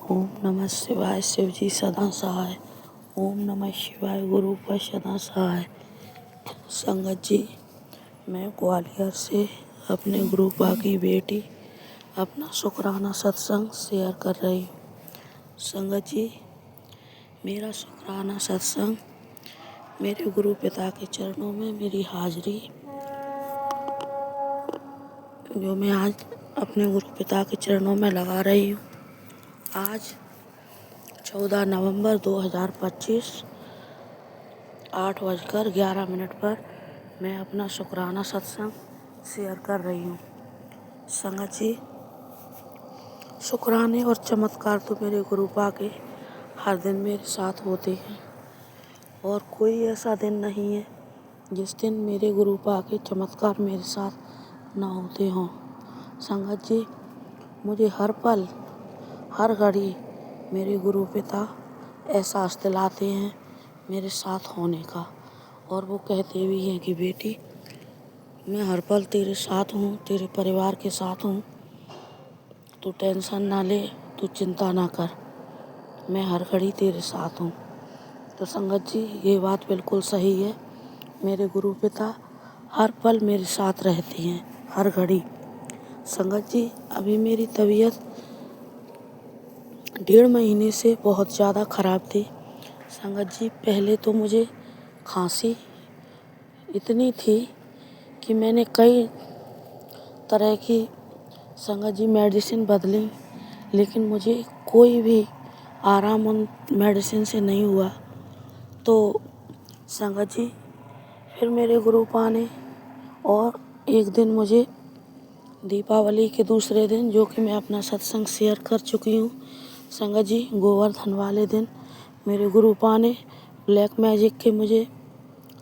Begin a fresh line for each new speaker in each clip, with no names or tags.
ओम नमः शिवाय शिव जी सदा सहाय। ओम नमः शिवाय गुरु पर सदा सहाय। संगत जी, मैं ग्वालियर से अपने गुरु पा की बेटी अपना शुक्राना सत्संग शेयर कर रही हूँ। संगत जी, मेरा शुक्राना सत्संग मेरे गुरु पिता के चरणों में मेरी हाजिरी जो मैं आज अपने गुरु पिता के चरणों में लगा रही हूँ। आज 14 नवंबर 2025 8:11 पर मैं अपना शुक्राना सत्संग शेयर कर रही हूँ। संगत जी, शुक्राने और चमत्कार तो मेरे गुरुपा के हर दिन मेरे साथ होते हैं और कोई ऐसा दिन नहीं है जिस दिन मेरे गुरुपा के चमत्कार मेरे साथ ना होते हों। संगत जी, मुझे हर पल हर घड़ी मेरे गुरु पिता एहसास दिलाते हैं मेरे साथ होने का, और वो कहते भी हैं कि बेटी, मैं हर पल तेरे साथ हूँ, तेरे परिवार के साथ हूँ, तू टेंशन ना ले, तू चिंता ना कर, मैं हर घड़ी तेरे साथ हूँ। तो संगत जी, ये बात बिल्कुल सही है। मेरे गुरु पिता हर पल मेरे साथ रहते हैं, हर घड़ी। संगत जी, अभी मेरी तबीयत 1.5 महीने से बहुत ज़्यादा ख़राब थी। संगत जी, पहले तो मुझे खांसी इतनी थी कि मैंने कई तरह की संगत जी मेडिसिन बदली, लेकिन मुझे कोई भी आराम उन मेडिसिन से नहीं हुआ। तो संगत जी, फिर मेरे गुरुपा ने और एक दिन मुझे दीपावली के दूसरे दिन, जो कि मैं अपना सत्संग शेयर कर चुकी हूँ, संगत जी, गोवर्धन वाले दिन मेरे गुरुपा ने ब्लैक मैजिक के मुझे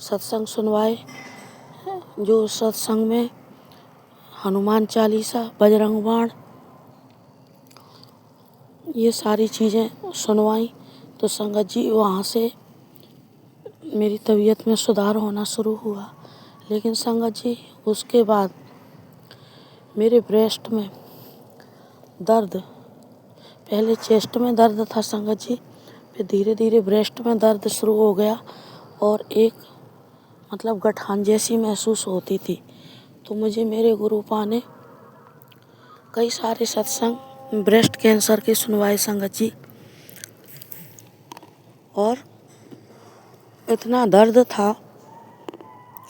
सत्संग सुनवाए, जो सत्संग में हनुमान चालीसा, बजरंग बाण, ये सारी चीज़ें सुनवाई। तो संगत जी, वहाँ से मेरी तबीयत में सुधार होना शुरू हुआ। लेकिन संगत जी, उसके बाद मेरे ब्रेस्ट में दर्द, पहले चेस्ट में दर्द था संगत जी, फिर धीरे धीरे ब्रेस्ट में दर्द शुरू हो गया और एक गठान जैसी महसूस होती थी। तो मुझे मेरे गुरुपा ने कई सारे सत्संग ब्रेस्ट कैंसर के सुनवाए संगत जी, और इतना दर्द था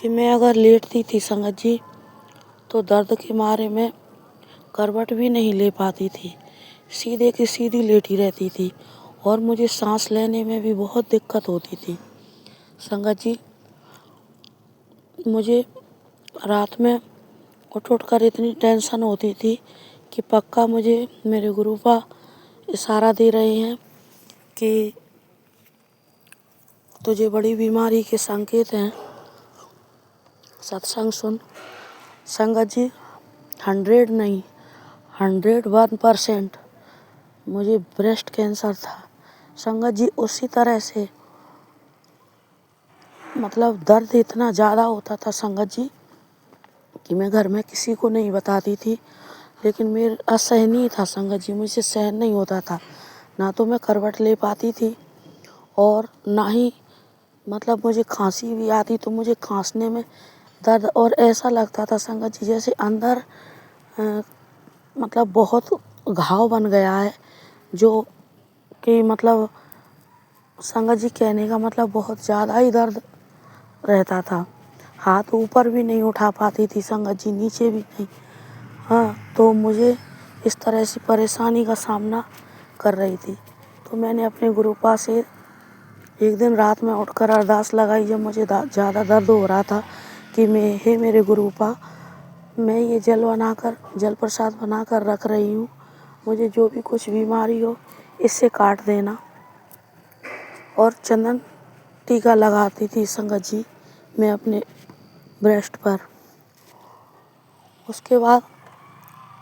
कि मैं अगर लेटती थी संगत जी, तो दर्द के मारे मैं करवट भी नहीं ले पाती थी, सीधे की सीधी लेटी रहती थी, और मुझे सांस लेने में भी बहुत दिक्कत होती थी। संगत जी, मुझे रात में उठ कर इतनी टेंशन होती थी कि पक्का मुझे मेरे गुरुपा इशारा दे रहे हैं कि तुझे बड़ी बीमारी के संकेत हैं, सत्संग सुन। संगत जी, 100 नहीं, 101% मुझे ब्रेस्ट कैंसर था। संगत जी, उसी तरह से दर्द इतना ज़्यादा होता था संगत जी कि मैं घर में किसी को नहीं बताती थी, लेकिन मेरे असहनीय था संगत जी, मुझसे सहन नहीं होता था। ना तो मैं करवट ले पाती थी और ना ही मुझे खांसी भी आती तो मुझे खांसने में दर्द, और ऐसा लगता था संगत जी जैसे अंदर बहुत घाव बन गया है, जो कि संगत जी कहने का बहुत ज़्यादा ही दर्द रहता था। हाथ ऊपर भी नहीं उठा पाती थी संगत जी, नीचे भी नहीं। हाँ, तो मुझे इस तरह से परेशानी का सामना कर रही थी। तो मैंने अपने गुरुपा से एक दिन रात में उठकर अरदास लगाई, जब मुझे ज़्यादा दर्द हो रहा था, कि हे मेरे गुरुपा, मैं ये जल प्रसाद बनाकर रख रही हूँ, मुझे जो भी कुछ बीमारी हो इससे काट देना। और चंदन टीका लगाती थी संगत जी मैं अपने ब्रेस्ट पर। उसके बाद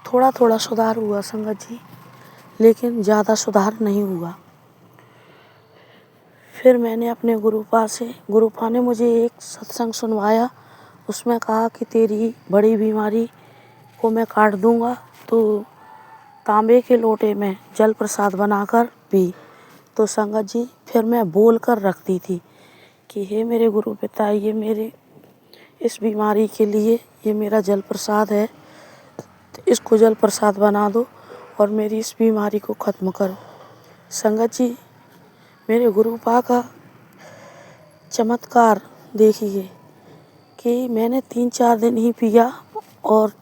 थोड़ा थोड़ा सुधार हुआ संगत जी, लेकिन ज़्यादा सुधार नहीं हुआ। फिर मैंने अपने गुरुपा ने मुझे एक सत्संग सुनवाया, उसमें कहा कि तेरी बड़ी बीमारी को मैं काट दूंगा, तो तांबे के लोटे में जल प्रसाद बनाकर पी। तो संगत जी फिर मैं बोल कर रखती थी कि हे मेरे गुरु पिता, ये मेरे इस बीमारी के लिए ये मेरा जल प्रसाद है, तो इसको जल प्रसाद बना दो और मेरी इस बीमारी को ख़त्म करो। संगत जी, मेरे गुरु पा का चमत्कार देखिए कि मैंने 3-4 दिन ही पिया और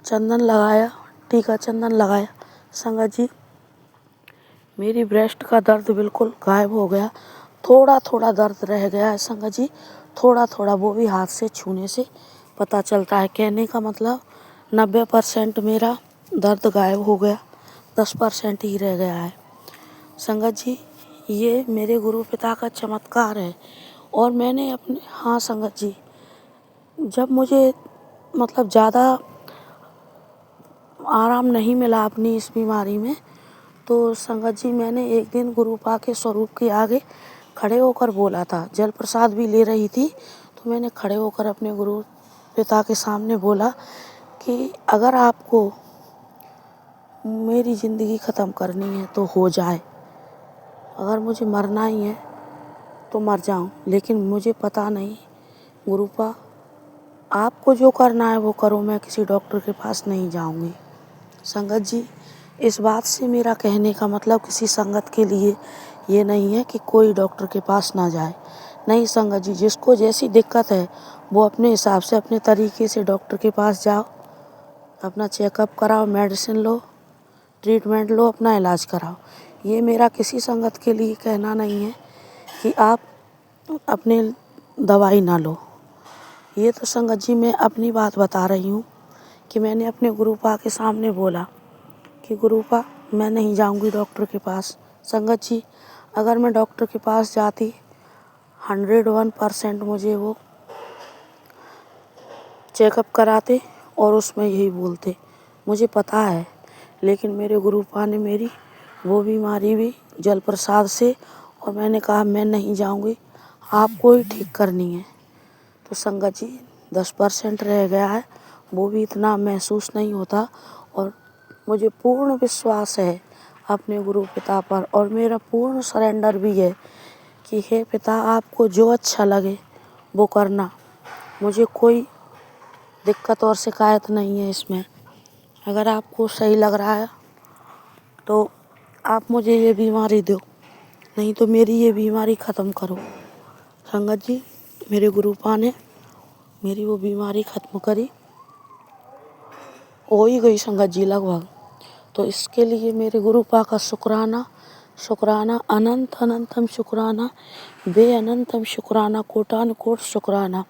चंदन लगाया, टीका चंदन लगाया। संगत जी, मेरी ब्रेस्ट का दर्द बिल्कुल गायब हो गया। थोड़ा थोड़ा दर्द रह गया है संगत जी, थोड़ा थोड़ा, वो भी हाथ से छूने से पता चलता है। कहने का मतलब 90% मेरा दर्द गायब हो गया, 10% ही रह गया है। संगत जी, ये मेरे गुरु पिता का चमत्कार है। और मैंने अपने, हाँ संगत जी, जब मुझे मतलब ज़्यादा आराम नहीं मिला अपनी इस बीमारी में, तो संगत जी मैंने एक दिन गुरु पा के स्वरूप के आगे खड़े होकर बोला था। जल प्रसाद भी ले रही थी, तो मैंने खड़े होकर अपने गुरु पिता के सामने बोला कि अगर आपको मेरी ज़िंदगी ख़त्म करनी है तो हो जाए, अगर मुझे मरना ही है तो मर जाऊं, लेकिन मुझे पता नहीं गुरुपा, आपको जो करना है वो करो, मैं किसी डॉक्टर के पास नहीं जाऊंगी। संगत जी, इस बात से मेरा कहने का मतलब किसी संगत के लिए ये नहीं है कि कोई डॉक्टर के पास ना जाए। नहीं संगत जी, जिसको जैसी दिक्कत है वो अपने हिसाब से अपने तरीके से डॉक्टर के पास जाओ, अपना चेकअप कराओ, मेडिसिन लो, ट्रीटमेंट लो, अपना इलाज कराओ। ये मेरा किसी संगत के लिए कहना नहीं है कि आप अपने दवाई ना लो। ये तो संगत जी मैं अपनी बात बता रही हूँ कि मैंने अपने गुरुपा के सामने बोला कि गुरुपा, मैं नहीं जाऊंगी डॉक्टर के पास। संगत जी, अगर मैं डॉक्टर के पास जाती 101% मुझे वो चेकअप कराते और उसमें यही बोलते, मुझे पता है, लेकिन मेरे गुरुपा ने मेरी वो बीमारी भी जल प्रसाद से, और मैंने कहा मैं नहीं जाऊंगी, आपको ही ठीक करनी है। तो संगत जी 10% रह गया है, वो भी इतना महसूस नहीं होता। और मुझे पूर्ण विश्वास है अपने गुरु पिता पर, और मेरा पूर्ण सरेंडर भी है कि हे पिता, आपको जो अच्छा लगे वो करना, मुझे कोई दिक्कत और शिकायत नहीं है इसमें। अगर आपको सही लग रहा है तो आप मुझे ये बीमारी दो, नहीं तो मेरी ये बीमारी ख़त्म करो। संगत जी, मेरे गुरुपा ने मेरी वो बीमारी ख़त्म करी, हो ही गई संगत जी लगभग। तो इसके लिए मेरे गुरुपा का शुक्राना, शुक्राना, अनंत अनंतम शुक्राना, बेअनंतम शुक्राना, कोटान कोट शुक्राना।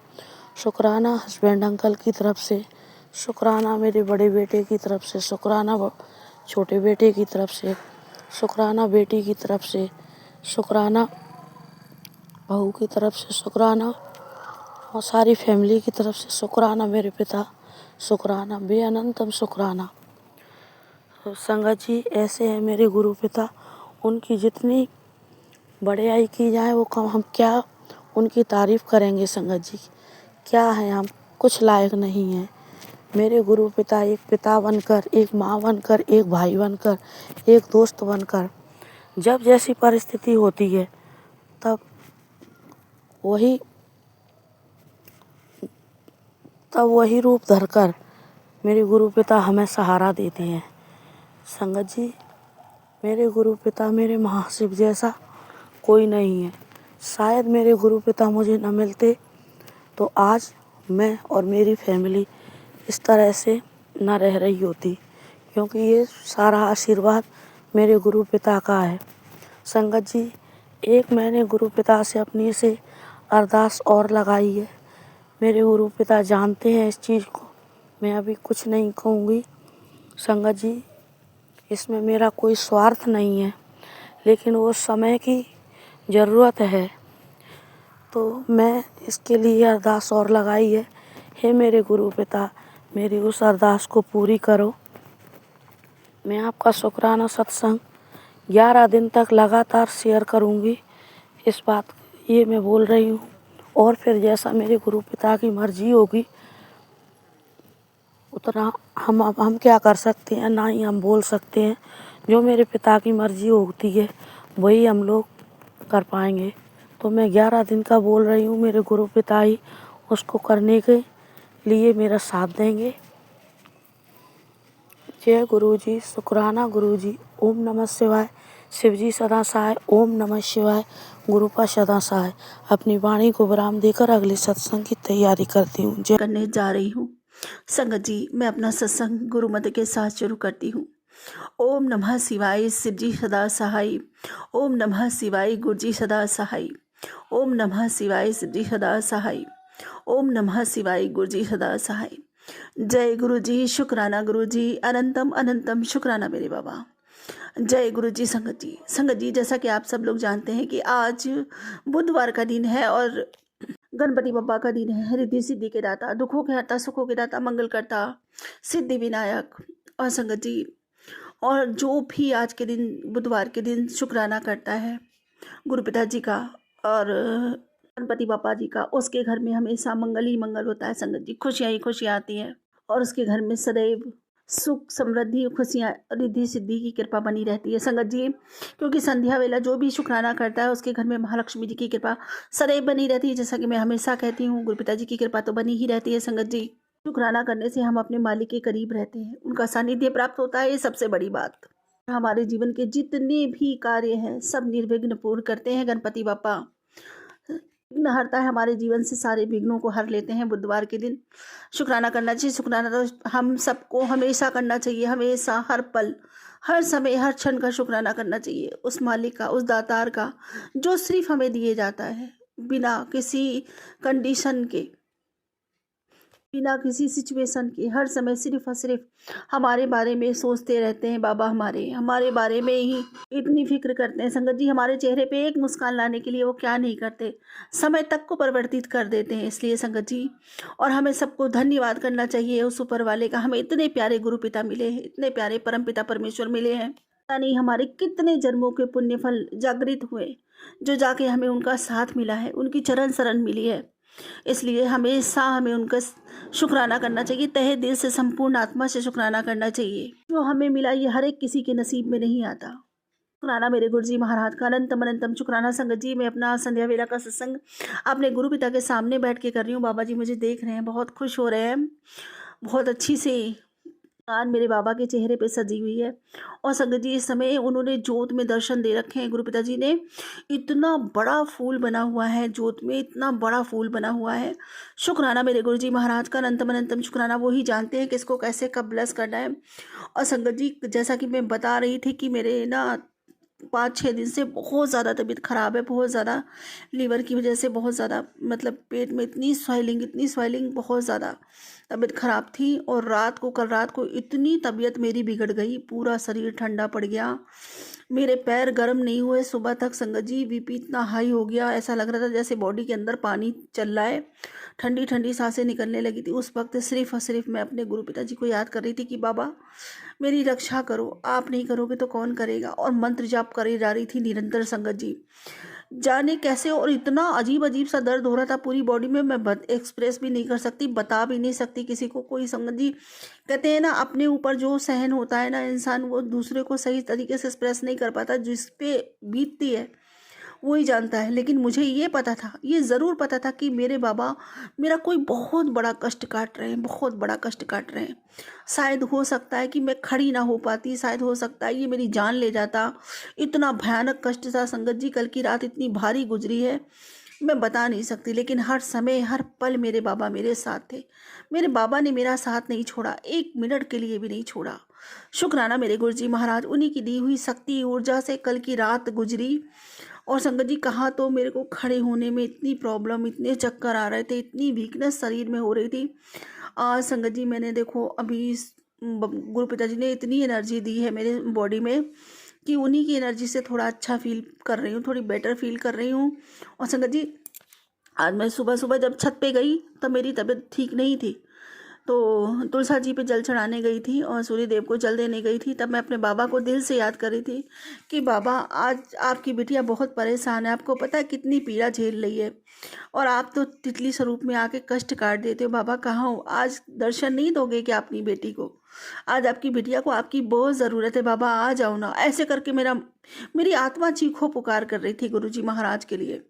शुक्राना हस्बैंड अंकल की तरफ से, शुक्राना मेरे बड़े बेटे की तरफ से, शुक्राना छोटे बेटे की तरफ से, शुक्राना बेटी की तरफ से, शुक्राना बहू की तरफ से, शुक्राना और सारी फैमिली की तरफ से, शुक्राना मेरे पिता, शुक्राना, बेअनंतम शुक्राना। तो संगत जी, ऐसे हैं मेरे गुरु पिता, उनकी जितनी बड़ाई की जाए वो कम, हम क्या उनकी तारीफ़ करेंगे संगत जी, क्या है, हम कुछ लायक नहीं हैं। मेरे गुरु पिता एक पिता बनकर, एक माँ बनकर, एक भाई बनकर, एक दोस्त बनकर, जब जैसी परिस्थिति होती है तब वही रूप धरकर मेरे गुरु पिता हमें सहारा देते हैं। संगत जी, मेरे गुरु पिता मेरे महाशिव जैसा कोई नहीं है। शायद मेरे गुरु पिता मुझे न मिलते तो आज मैं और मेरी फैमिली इस तरह से न रह रही होती, क्योंकि ये सारा आशीर्वाद मेरे गुरु पिता का है। संगत जी, एक मैंने गुरु पिता से अपनी से अरदास और लगाई है। मेरे गुरु पिता जानते हैं इस चीज़ को, मैं अभी कुछ नहीं कहूँगी। संगत जी, इसमें मेरा कोई स्वार्थ नहीं है, लेकिन वो समय की ज़रूरत है, तो मैं इसके लिए अरदास और लगाई है। हे मेरे गुरु पिता, मेरी उस अरदास को पूरी करो। मैं आपका शुक्राना सत्संग 11 दिन तक लगातार शेयर करूँगी। इस बात ये मैं बोल रही हूँ, और फिर जैसा मेरे गुरु पिता की मर्जी होगी उतना हम क्या कर सकते हैं, ना ही हम बोल सकते हैं। जो मेरे पिता की मर्जी होती है वही हम लोग कर पाएंगे। तो मैं 11 दिन का बोल रही हूँ, मेरे गुरु पिता ही उसको करने के लिए मेरा साथ देंगे। जय गुरु जी, शुक्राना गुरु जी। ओम नमः शिवाय। शिव जी सदा सहाय। ओम नमः शिवाय। गुरुपा सदा सहाय। अपनी वाणी को विराम देकर अगले सत्संग की तैयारी करती हूँ। जय
करने जा रही हूँ। संगत जी, मैं अपना सत्संग गुरु मत के साथ शुरू करती हूँ। ओम नमः शिवाय। शिव जी सदा सहाय। ओम नमः शिवाय। गुरु जी सदा सहाय। ओम नमः शिवाय। शिव जी सदा सहाय। ओम नमः शिवाय। गुरु जी सदा सहाय। जय गुरु जी, शुक्राना गुरु जी, अनंतम अनंतम शुक्राना मेरे बाबा। जय गुरु जी। संगत जी, जैसा कि आप सब लोग जानते हैं कि आज बुधवार का दिन है और गणपति बप्पा का दिन है। रिद्धि सिद्धि के दाता, दुखों के हरता, सुखों के दाता, मंगल करता, सिद्धि विनायक। और संगत जी, और जो भी आज के दिन बुधवार के दिन शुक्राना करता है गुरु पिता जी का और गणपति बप्पा जी का, उसके घर में हमेशा मंगल ही मंगल होता है। संगत जी, खुशियाँ ही खुशियाँ आती हैं और उसके घर में सदैव सुख समृद्धि खुशियाँ रिद्धि सिद्धि की कृपा बनी रहती है। संगत जी, क्योंकि संध्या वेला जो भी शुक्राना करता है उसके घर में महालक्ष्मी जी की कृपा सदैव बनी रहती है। जैसा कि मैं हमेशा कहती हूँ, गुरु पिता जी की कृपा तो बनी ही रहती है। संगत जी, शुक्राना करने से हम अपने मालिक के करीब रहते हैं, उनका सानिध्य प्राप्त होता है। ये सबसे बड़ी बात। हमारे जीवन के जितने भी कार्य हैं सब निर्विघ्न पूर्ण करते हैं गणपति बापा। विघ्न हरता है, हमारे जीवन से सारे विघ्नों को हर लेते हैं। बुधवार के दिन शुक्राना करना चाहिए। शुक्राना तो हम सबको हमेशा करना चाहिए, हमेशा, हर पल, हर समय, हर क्षण का शुक्राना करना चाहिए उस मालिक का, उस दातार का, जो सिर्फ हमें दिए जाता है बिना किसी कंडीशन के, बिना किसी सिचुएशन के। हर समय सिर्फ और सिर्फ हमारे बारे में सोचते रहते हैं बाबा। हमारे बारे में ही इतनी फिक्र करते हैं। संगत जी, हमारे चेहरे पे एक मुस्कान लाने के लिए वो क्या नहीं करते, समय तक को परिवर्तित कर देते हैं। इसलिए संगत जी, और हमें सबको धन्यवाद करना चाहिए उस ऊपर वाले का। हमें इतने प्यारे गुरु पिता मिले हैं, इतने प्यारे परम पिता परमेश्वर मिले हैं। पता नहीं हमारे कितने जन्मों के पुण्य फल जागृत हुए, जो जाके हमें उनका साथ मिला है, उनकी चरण शरण मिली है। इसलिए हमेशा हमें उनका शुक्राना करना चाहिए, तहे दिल से, संपूर्ण आत्मा से शुक्राना करना चाहिए। जो हमें मिला ये हर एक किसी के नसीब में नहीं आता। शुक्राना मेरे गुरु जी महाराज का, अनंतम अनंतम शुक्राना। संगत जी, मैं अपना संध्या वेला का सत्संग अपने गुरु पिता के सामने बैठ के कर रही हूँ। बाबा जी मुझे देख रहे हैं, बहुत खुश हो रहे हैं। बहुत अच्छी से मुस्कान मेरे बाबा के चेहरे पे सजी हुई है। और संगत जी, इस समय उन्होंने जोत में दर्शन दे रखे हैं। गुरु पिता जी ने इतना बड़ा फूल बना हुआ है, जोत में इतना बड़ा फूल बना हुआ है। शुक्राना मेरे गुरु जी महाराज का, अनंतम अनंतम शुक्राना। वो ही जानते हैं कि इसको कैसे कब ब्लेस करना है। और संगत जी, जैसा कि मैं बता रही थी कि मेरे ना 5-6 दिन से बहुत ज़्यादा तबीयत ख़राब है, बहुत ज़्यादा लीवर की वजह से, बहुत ज़्यादा मतलब पेट में इतनी स्वेलिंग, बहुत ज़्यादा तबीयत ख़राब थी। और कल रात को इतनी तबीयत मेरी बिगड़ गई, पूरा शरीर ठंडा पड़ गया, मेरे पैर गर्म नहीं हुए सुबह तक। संगत जी, बीपी इतना हाई हो गया, ऐसा लग रहा था जैसे बॉडी के अंदर पानी चल रहा है, ठंडी ठंडी सांसें निकलने लगी थी। उस वक्त सिर्फ और सिर्फ मैं अपने गुरु पिताजी को याद कर रही थी कि बाबा मेरी रक्षा करो, आप नहीं करोगे तो कौन करेगा। और मंत्र जाप करे जा रही थी निरंतर। संगत जी, जाने कैसे, और इतना अजीब अजीब सा दर्द हो रहा था पूरी बॉडी में, मैं एक्सप्रेस भी नहीं कर सकती, बता भी नहीं सकती किसी को कोई। संगत जी, कहते हैं ना, अपने ऊपर जो सहन होता है ना इंसान, वो दूसरे को सही तरीके से एक्सप्रेस नहीं कर पाता। जिस पे बीतती है वो ही जानता है। लेकिन मुझे ये पता था, ये ज़रूर पता था कि मेरे बाबा मेरा कोई बहुत बड़ा कष्ट काट रहे हैं, बहुत बड़ा कष्ट काट रहे हैं। शायद हो सकता है कि मैं खड़ी ना हो पाती, शायद हो सकता है ये मेरी जान ले जाता। इतना भयानक कष्ट था संगत जी, कल की रात इतनी भारी गुजरी है, मैं बता नहीं सकती। लेकिन हर समय, हर पल मेरे बाबा मेरे साथ थे। मेरे बाबा ने मेरा साथ नहीं छोड़ा, एक मिनट के लिए भी नहीं छोड़ा। शुक्राना मेरे गुरु जी महाराज, उन्हीं की दी हुई शक्ति ऊर्जा से कल की रात गुजरी। और संगत जी, कहा तो मेरे को खड़े होने में इतनी प्रॉब्लम, इतने चक्कर आ रहे थे, इतनी वीकनेस शरीर में हो रही थी। आज संगत जी, मैंने देखो अभी गुरु पिताजी ने इतनी एनर्जी दी है मेरे बॉडी में कि उन्हीं की एनर्जी से थोड़ा अच्छा फील कर रही हूँ, थोड़ी बेटर फील कर रही हूँ। और संगत जी, आज मैं सुबह सुबह जब छत पे गई तब मेरी तबीयत ठीक नहीं थी, तो तुलसा जी पे जल चढ़ाने गई थी और सूर्य देव को जल देने गई थी। तब मैं अपने बाबा को दिल से याद कर रही थी कि बाबा, आज आपकी बिटिया बहुत परेशान है, आपको पता है कितनी पीड़ा झेल रही है, और आप तो तितली स्वरूप में आके कष्ट काट देते हो। बाबा कहाँ हो? आज दर्शन नहीं दोगे क्या अपनी बेटी को? आज आपकी बिटिया को आपकी बहुत ज़रूरत है बाबा, आ जाओ ना। ऐसे करके मेरी आत्मा चीखो पुकार कर रही थी गुरुजी महाराज के लिए।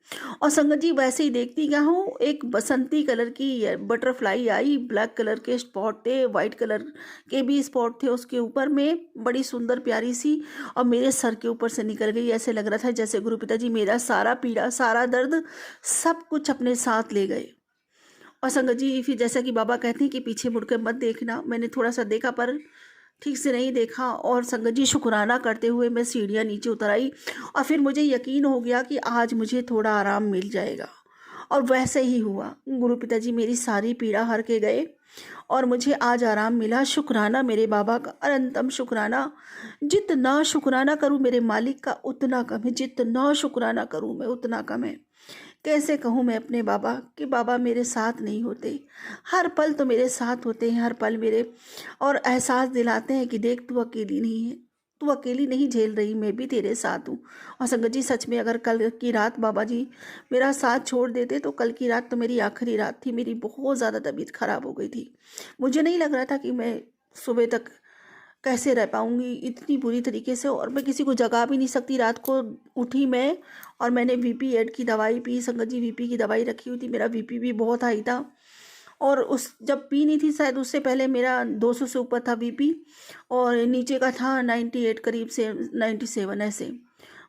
और संगत जी, वैसे ही देखती क्या हूँ, एक बसंती कलर की बटरफ्लाई आई, ब्लैक कलर के स्पॉट थे, वाइट कलर के भी स्पॉट थे उसके ऊपर में, बड़ी सुंदर प्यारी सी, और मेरे सर के ऊपर से निकल गई। ऐसे लग रहा था जैसे गुरु पिताजी मेरा सारा पीड़ा, सारा दर्द, सब कुछ अपने साथ ले गए। और संगत जी, फिर जैसा कि बाबा कहते हैं कि पीछे मुड़ के मत देखना, मैंने थोड़ा सा देखा पर ठीक से नहीं देखा। और संगत जी, शुक्राना करते हुए मैं सीढ़ियाँ नीचे उतर आई, और फिर मुझे यकीन हो गया कि आज मुझे थोड़ा आराम मिल जाएगा। और वैसे ही हुआ। गुरु पिताजी मेरी सारी पीड़ा हर के गए और मुझे आज आराम मिला। शुक्राना मेरे बाबा का, अनंतम शुक्राना। जितना शुक्राना करूँ मेरे मालिक का उतना कम है, जितना शुक्राना करूँ मैं उतना कम है। कैसे कहूँ मैं अपने बाबा कि बाबा मेरे साथ नहीं होते, हर पल तो मेरे साथ होते हैं, हर पल मेरे, और एहसास दिलाते हैं कि देख, तू अकेली नहीं है, तू अकेली नहीं झेल रही, मैं भी तेरे साथ हूँ। और संगत जी, सच में अगर कल की रात बाबा जी मेरा साथ छोड़ देते तो कल की रात तो मेरी आखिरी रात थी। मेरी बहुत ज़्यादा तबीयत खराब हो गई थी। मुझे नहीं लग रहा था कि मैं सुबह तक कैसे रह पाऊंगी इतनी बुरी तरीके से, और मैं किसी को जगा भी नहीं सकती। रात को उठी मैं और मैंने वीपी एड की दवाई पी। संगत जी, वीपी की दवाई रखी हुई थी, मेरा वीपी भी बहुत हाई था, और उस जब पी नहीं थी शायद उससे पहले मेरा 200 से ऊपर था वीपी, और नीचे का था 98 करीब से 97, ऐसे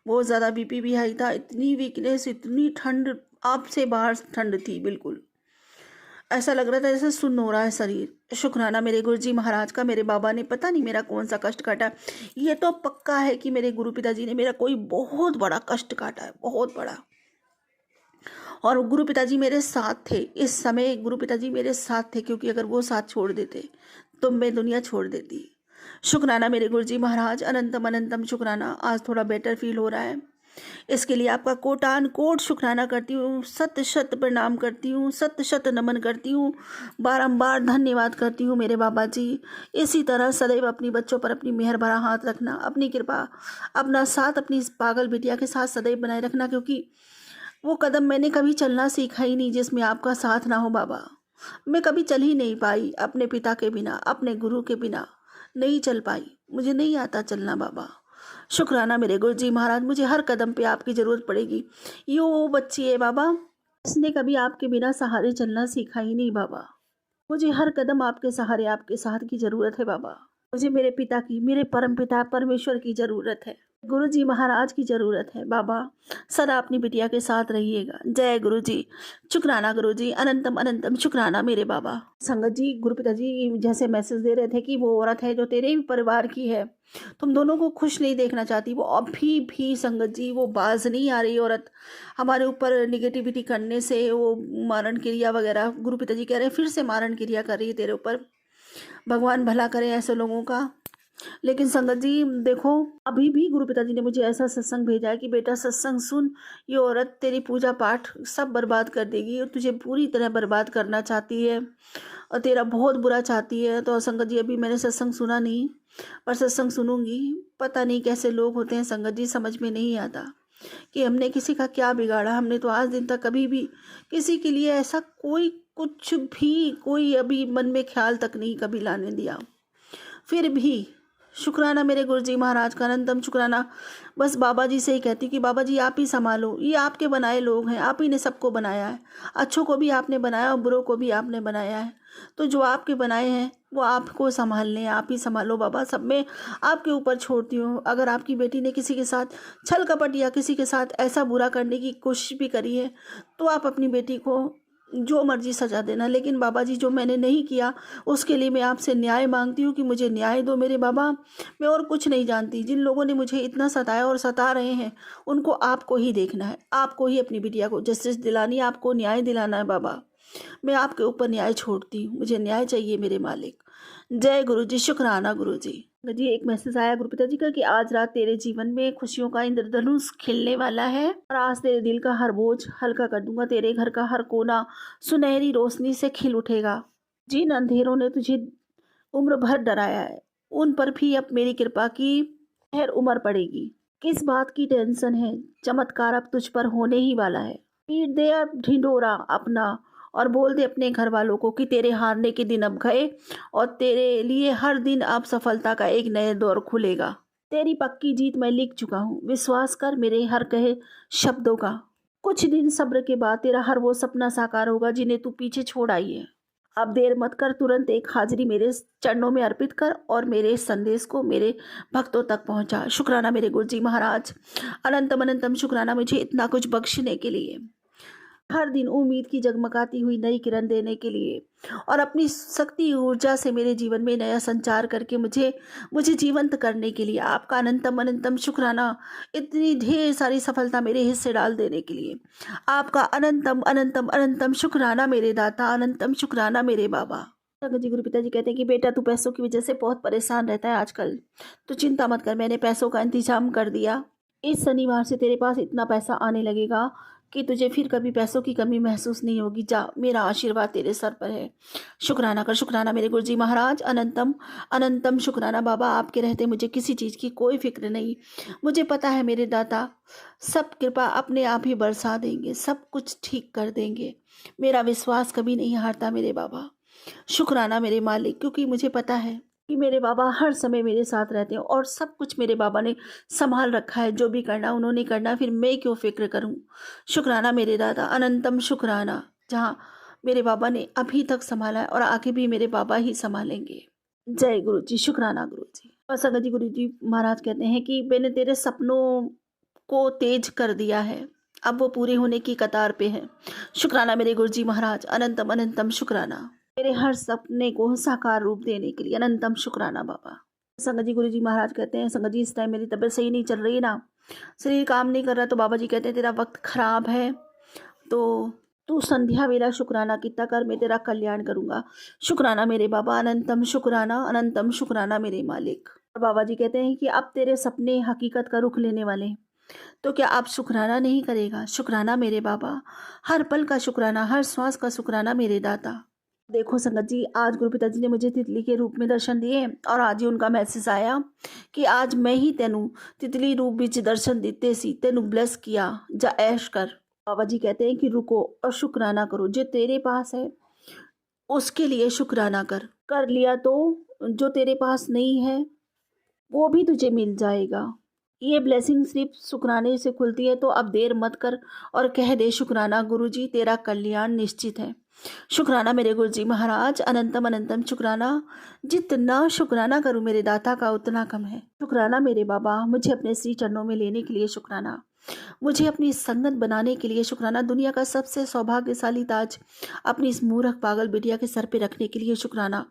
बहुत ज़्यादा वीपी भी हाई था। इतनी वीकनेस, इतनी ठंड, आप से बाहर ठंड थी बिल्कुल। ऐसा लग रहा था जैसे सुन्न हो रहा है शरीर। शुक्राना मेरे गुरुजी महाराज का, मेरे बाबा ने पता नहीं मेरा कौन सा कष्ट काटा। ये तो पक्का है कि मेरे गुरु पिताजी ने मेरा कोई बहुत बड़ा कष्ट काटा है, बहुत बड़ा। और गुरु पिताजी मेरे साथ थे इस समय, गुरु पिताजी मेरे साथ थे, क्योंकि अगर वो साथ छोड़ देते तो मैं दुनिया छोड़ देती। शुक्राना मेरे गुरुजी महाराज, अनंतम अनंतम शुक्राना। आज थोड़ा बेटर फील हो रहा है, इसके लिए आपका कोटान कोट शुक्राना करती हूँ, सत शत प्रणाम करती हूँ, सत शत नमन करती हूँ, बारंबार धन्यवाद करती हूँ मेरे बाबा जी। इसी तरह सदैव अपनी बच्चों पर अपनी मेहर भरा हाथ रखना, अपनी कृपा, अपना साथ अपनी इस पागल बिटिया के साथ सदैव बनाए रखना, क्योंकि वो कदम मैंने कभी चलना सीखा ही नहीं जिसमें आपका साथ ना हो बाबा। मैं कभी चल ही नहीं पाई अपने पिता के बिना, अपने गुरु के बिना नहीं चल पाई, मुझे नहीं आता चलना बाबा। शुक्राना मेरे गुरुजी महाराज, मुझे हर कदम पे आपकी ज़रूरत पड़ेगी। यो वो बच्ची है बाबा, इसने कभी आपके बिना सहारे चलना सीखा ही नहीं बाबा। मुझे हर कदम आपके सहारे, आपके साथ की ज़रूरत है बाबा। मुझे मेरे पिता की, मेरे परम पिता परमेश्वर की ज़रूरत है, गुरुजी महाराज की ज़रूरत है बाबा। सदा अपनी बिटिया के साथ रहिएगा। जय गुरुजी। शुक्राना गुरुजी, अनंतम अनंतम शुक्राना मेरे बाबा। संगत जी, गुरु पिताजी जैसे मैसेज दे रहे थे कि वो औरत है जो तेरे भी परिवार की है, तुम दोनों को खुश नहीं देखना चाहती। वो अभी भी संगत जी, वो बाज नहीं आ रही औरत, हमारे ऊपर निगेटिविटी करने से, वो मारण क्रिया वगैरह, गुरु पिताजी कह रहे हैं फिर से मारण क्रिया कर रही है तेरे ऊपर। भगवान भला करे ऐसे लोगों का। लेकिन संगत जी देखो, अभी भी गुरु पिताजी ने मुझे ऐसा सत्संग भेजा है कि बेटा सत्संग सुन, ये औरत तेरी पूजा पाठ सब बर्बाद कर देगी, और तुझे पूरी तरह बर्बाद करना चाहती है और तेरा बहुत बुरा चाहती है। तो संगत जी, अभी मैंने सत्संग सुना नहीं, पर सत्संग सुनूंगी। पता नहीं कैसे लोग होते हैं संगत जी, समझ में नहीं आता कि हमने किसी का क्या बिगाड़ा। हमने तो आज दिन तक कभी भी किसी के लिए ऐसा कोई कुछ भी, कोई अभी मन में ख्याल तक नहीं कभी लाने दिया। फिर भी शुक्राना मेरे गुरुजी महाराज का, अनंतम शुक्राना। बस बाबा जी से ही कहती कि बाबा जी आप ही संभालो, ये आपके बनाए लोग हैं, आप ही ने सबको बनाया है, अच्छों को भी आपने बनाया और बुरों को भी आपने बनाया है। तो जो आपके बनाए हैं वो आपको संभालने, आप ही संभालो बाबा। सब में आपके ऊपर छोड़ती हूँ। अगर आपकी बेटी ने किसी के साथ छल कपट या किसी के साथ ऐसा बुरा करने की कोशिश भी करी है तो आप अपनी बेटी को जो मर्जी सजा देना, लेकिन बाबा जी जो मैंने नहीं किया उसके लिए मैं आपसे न्याय मांगती हूँ कि मुझे न्याय दो मेरे बाबा। मैं और कुछ नहीं जानती। जिन लोगों ने मुझे इतना सताया और सता रहे हैं उनको आपको ही देखना है, आपको ही अपनी बिटिया को जस्टिस दिलानी है, आपको न्याय दिलाना है बाबा। मैं आपके ऊपर न्याय छोड़ती हूँ, मुझे न्याय चाहिए मेरे मालिक। जय गुरु जी। शुक्राना गुरु जी। जी एक मैसेज आया गुरु पिताजी का कि आज रात तेरे जीवन में खुशियों का इंद्रधनुष खिलने वाला है, और आज तेरे दिल का हर बोझ हल्का कर दूंगा। तेरे घर का हर कोना सुनहरी रोशनी से खिल उठेगा। जिन अंधेरों ने तुझे उम्र भर डराया है, उन पर भी अब मेरी कृपा की खैर उम्र पड़ेगी। किस बात की टेंशन है, चमत्कार अब तुझ पर होने ही वाला है। पीट दे अब ढिंढोरा अपना और बोल दे अपने घर वालों को कि तेरे हारने के दिन अब गए और तेरे लिए हर दिन अब सफलता का एक नया दौर खुलेगा। तेरी पक्की जीत मैं लिख चुका हूँ, विश्वास कर मेरे हर कहे शब्दों का। कुछ दिन सब्र के बाद तेरा हर वो सपना साकार होगा जिन्हें तू पीछे छोड़ आई है। अब देर मत कर, तुरंत एक हाजिरी मेरे चरणों में अर्पित कर और मेरे इस संदेश को मेरे भक्तों तक पहुंचा। शुक्राना मेरे गुरु जी महाराज, अनंतम अनंतम शुक्राना मुझे इतना कुछ बख्शने के लिए, हर दिन उम्मीद की जगमगाती हुई नई किरण देने के लिए और अपनी शक्ति ऊर्जा से मेरे जीवन में नया संचार करके मुझे मुझे जीवंत करने के लिए। आपका अनंतम अनंतम शुक्राना, इतनी ढेर सारी सफलता मेरे हिस्से डाल देने के लिए। आपका अनंतम अनंतम अनंतम शुक्राना मेरे दाता, अनंतम शुक्राना मेरे बाबा। संगत जी, गुरु पिताजी कहते हैं कि बेटा तू पैसों की वजह से बहुत परेशान रहता है आजकल, तो चिंता मत कर, मैंने पैसों का इंतजाम कर दिया। इस शनिवार से तेरे पास इतना पैसा आने लगेगा कि तुझे फिर कभी पैसों की कमी महसूस नहीं होगी। जा, मेरा आशीर्वाद तेरे सर पर है। शुक्राना कर, शुक्राना मेरे गुरुजी महाराज, अनंतम अनंतम शुक्राना बाबा। आपके रहते मुझे किसी चीज़ की कोई फिक्र नहीं। मुझे पता है मेरे दाता सब कृपा अपने आप ही बरसा देंगे, सब कुछ ठीक कर देंगे। मेरा विश्वास कभी नहीं हारता मेरे बाबा। शुक्राना मेरे मालिक, क्योंकि मुझे पता है कि मेरे बाबा हर समय मेरे साथ रहते हैं और सब कुछ मेरे बाबा ने संभाल रखा है। जो भी करना उन्होंने करना, फिर मैं क्यों फिक्र करूं। शुक्राना मेरे दादा, अनंतम शुक्राना। जहाँ मेरे बाबा ने अभी तक संभाला है और आगे भी मेरे बाबा ही संभालेंगे। जय गुरु जी, शुक्राना गुरु जी। और संगत जी, गुरु जी महाराज कहते हैं कि मैंने तेरे सपनों को तेज कर दिया है, अब वो पूरे होने की कतार पे है। शुक्राना मेरे गुरु जी महाराज, अनंतम अनंतम शुक्राना मेरे हर सपने को साकार रूप देने के लिए। अनंतम शुक्राना बाबा। संगत जी, गुरु जी महाराज कहते हैं, संगत जी इस टाइम मेरी तबीयत सही नहीं चल रही है ना, शरीर काम नहीं कर रहा, तो बाबा जी कहते हैं तेरा वक्त खराब है, तो तू संध्या वेला शुक्राना कितना कर, मैं तेरा कल्याण करूंगा। शुक्राना मेरे बाबा, अनंतम शुक्राना, अनंतम शुक्राना मेरे मालिक। और बाबा जी कहते हैं कि अब तेरे सपने हकीकत का रुख लेने वाले हैं, तो क्या आप शुक्राना नहीं करेगा। शुक्राना मेरे बाबा, हर पल का शुक्राना, हर श्वास का शुक्राना मेरे दाता। देखो संगत जी, आज गुरु पिताजी ने मुझे तितली के रूप में दर्शन दिए और आज ही उनका मैसेज आया कि आज मैं ही तेनू तितली रूप विच दर्शन दिते सी, तेनू ब्लेस किया, जा ऐश कर। बाबा जी कहते हैं कि रुको और शुक्राना करो, जो तेरे पास है उसके लिए शुक्राना कर लिया तो जो तेरे पास नहीं है वो भी तुझे मिल जाएगा। ये ब्लेसिंग सिर्फ शुक्राने से खुलती है, तो अब देर मत कर और कह दे शुक्राना गुरुजी, तेरा कल्याण निश्चित है। शुक्राना मेरे गुरुजी महाराज, अनंतम अनंतम शुक्राना। जितना शुक्राना करूं मेरे दाता का उतना कम है। शुक्राना मेरे बाबा, मुझे अपने श्री चरणों में लेने के लिए शुक्राना, मुझे अपनी संगत बनाने के लिए शुक्राना, दुनिया का सबसे सौभाग्यशाली ताज अपनी इस मूर्ख पागल बिटिया के सर पे रखने के लिए शुक्राना,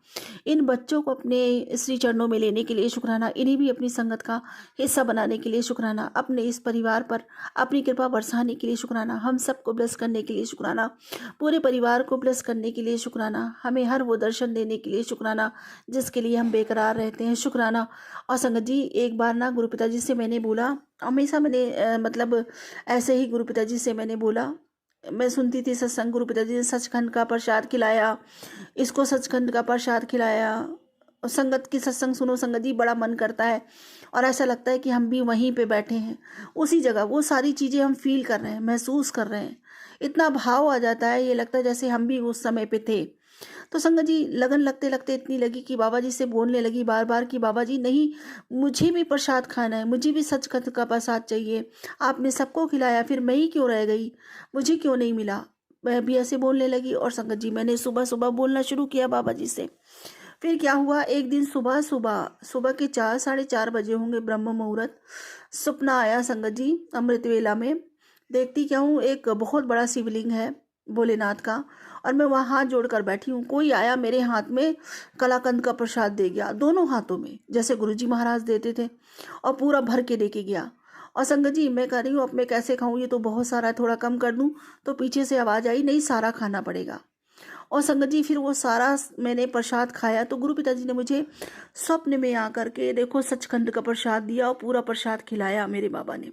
इन बच्चों को अपने श्री चरणों में लेने के लिए शुक्राना, इन्हें भी अपनी संगत का हिस्सा बनाने के लिए शुक्राना, अपने इस परिवार पर अपनी कृपा बरसाने के लिए शुक्राना, हम सबको ब्लेस करने के लिए शुक्राना, पूरे परिवार को ब्लेस करने के लिए शुक्राना, हमें हर वो दर्शन देने के लिए शुक्राना जिसके लिए हम बेकरार रहते हैं। शुक्राना। और संगत जी, एक बार ना गुरु पिताजी से मैंने बोला, हमेशा मैंने मतलब ऐसे ही गुरु पिताजी से मैंने बोला, मैं सुनती थी सत्संग, गुरु पिताजी ने सचखंड का प्रसाद खिलाया, इसको सचखंड का प्रसाद खिलाया, और संगत की सत्संग सुनो संगत जी, बड़ा मन करता है और ऐसा लगता है कि हम भी वहीं पे बैठे हैं, उसी जगह, वो सारी चीज़ें हम फील कर रहे हैं, महसूस कर रहे हैं, इतना भाव आ जाता है, ये लगता है जैसे हम भी उस समय पे थे। तो संगत जी, लगन लगते लगते इतनी लगी कि बाबा जी से बोलने लगी बार बार कि बाबा जी नहीं, मुझे भी प्रसाद खाना है, मुझे भी सचखंड का प्रसाद चाहिए, आपने सबको खिलाया, फिर मैं ही क्यों रह गई, मुझे क्यों नहीं मिला। मैं भी ऐसे बोलने लगी और संगत जी मैंने सुबह सुबह बोलना शुरू किया बाबा जी से। फिर क्या हुआ, एक दिन सुबह सुबह सुबह के 4 साढ़े 4 बजे होंगे, ब्रह्म मुहूर्त, सपना आया संगत जी, अमृत वेला में देखती क्या हूँ, एक बहुत बड़ा शिवलिंग है भोलेनाथ का, और मैं वहाँ हाथ जोड़कर बैठी हूँ, कोई आया मेरे हाथ में कलाकंद का प्रसाद दे गया, दोनों हाथों में, जैसे गुरुजी महाराज देते थे, और पूरा भर के लेके गया। और संगत जी मैं कह रही हूँ अब मैं कैसे खाऊं, ये तो बहुत सारा है, थोड़ा कम कर दूं, तो पीछे से आवाज़ आई नहीं सारा खाना पड़ेगा। और संगत जी फिर वो सारा मैंने प्रसाद खाया, तो गुरु पिताजी ने मुझे स्वप्न में आकर के देखो सचखंड का प्रसाद दिया और पूरा प्रसाद खिलाया मेरे बाबा ने।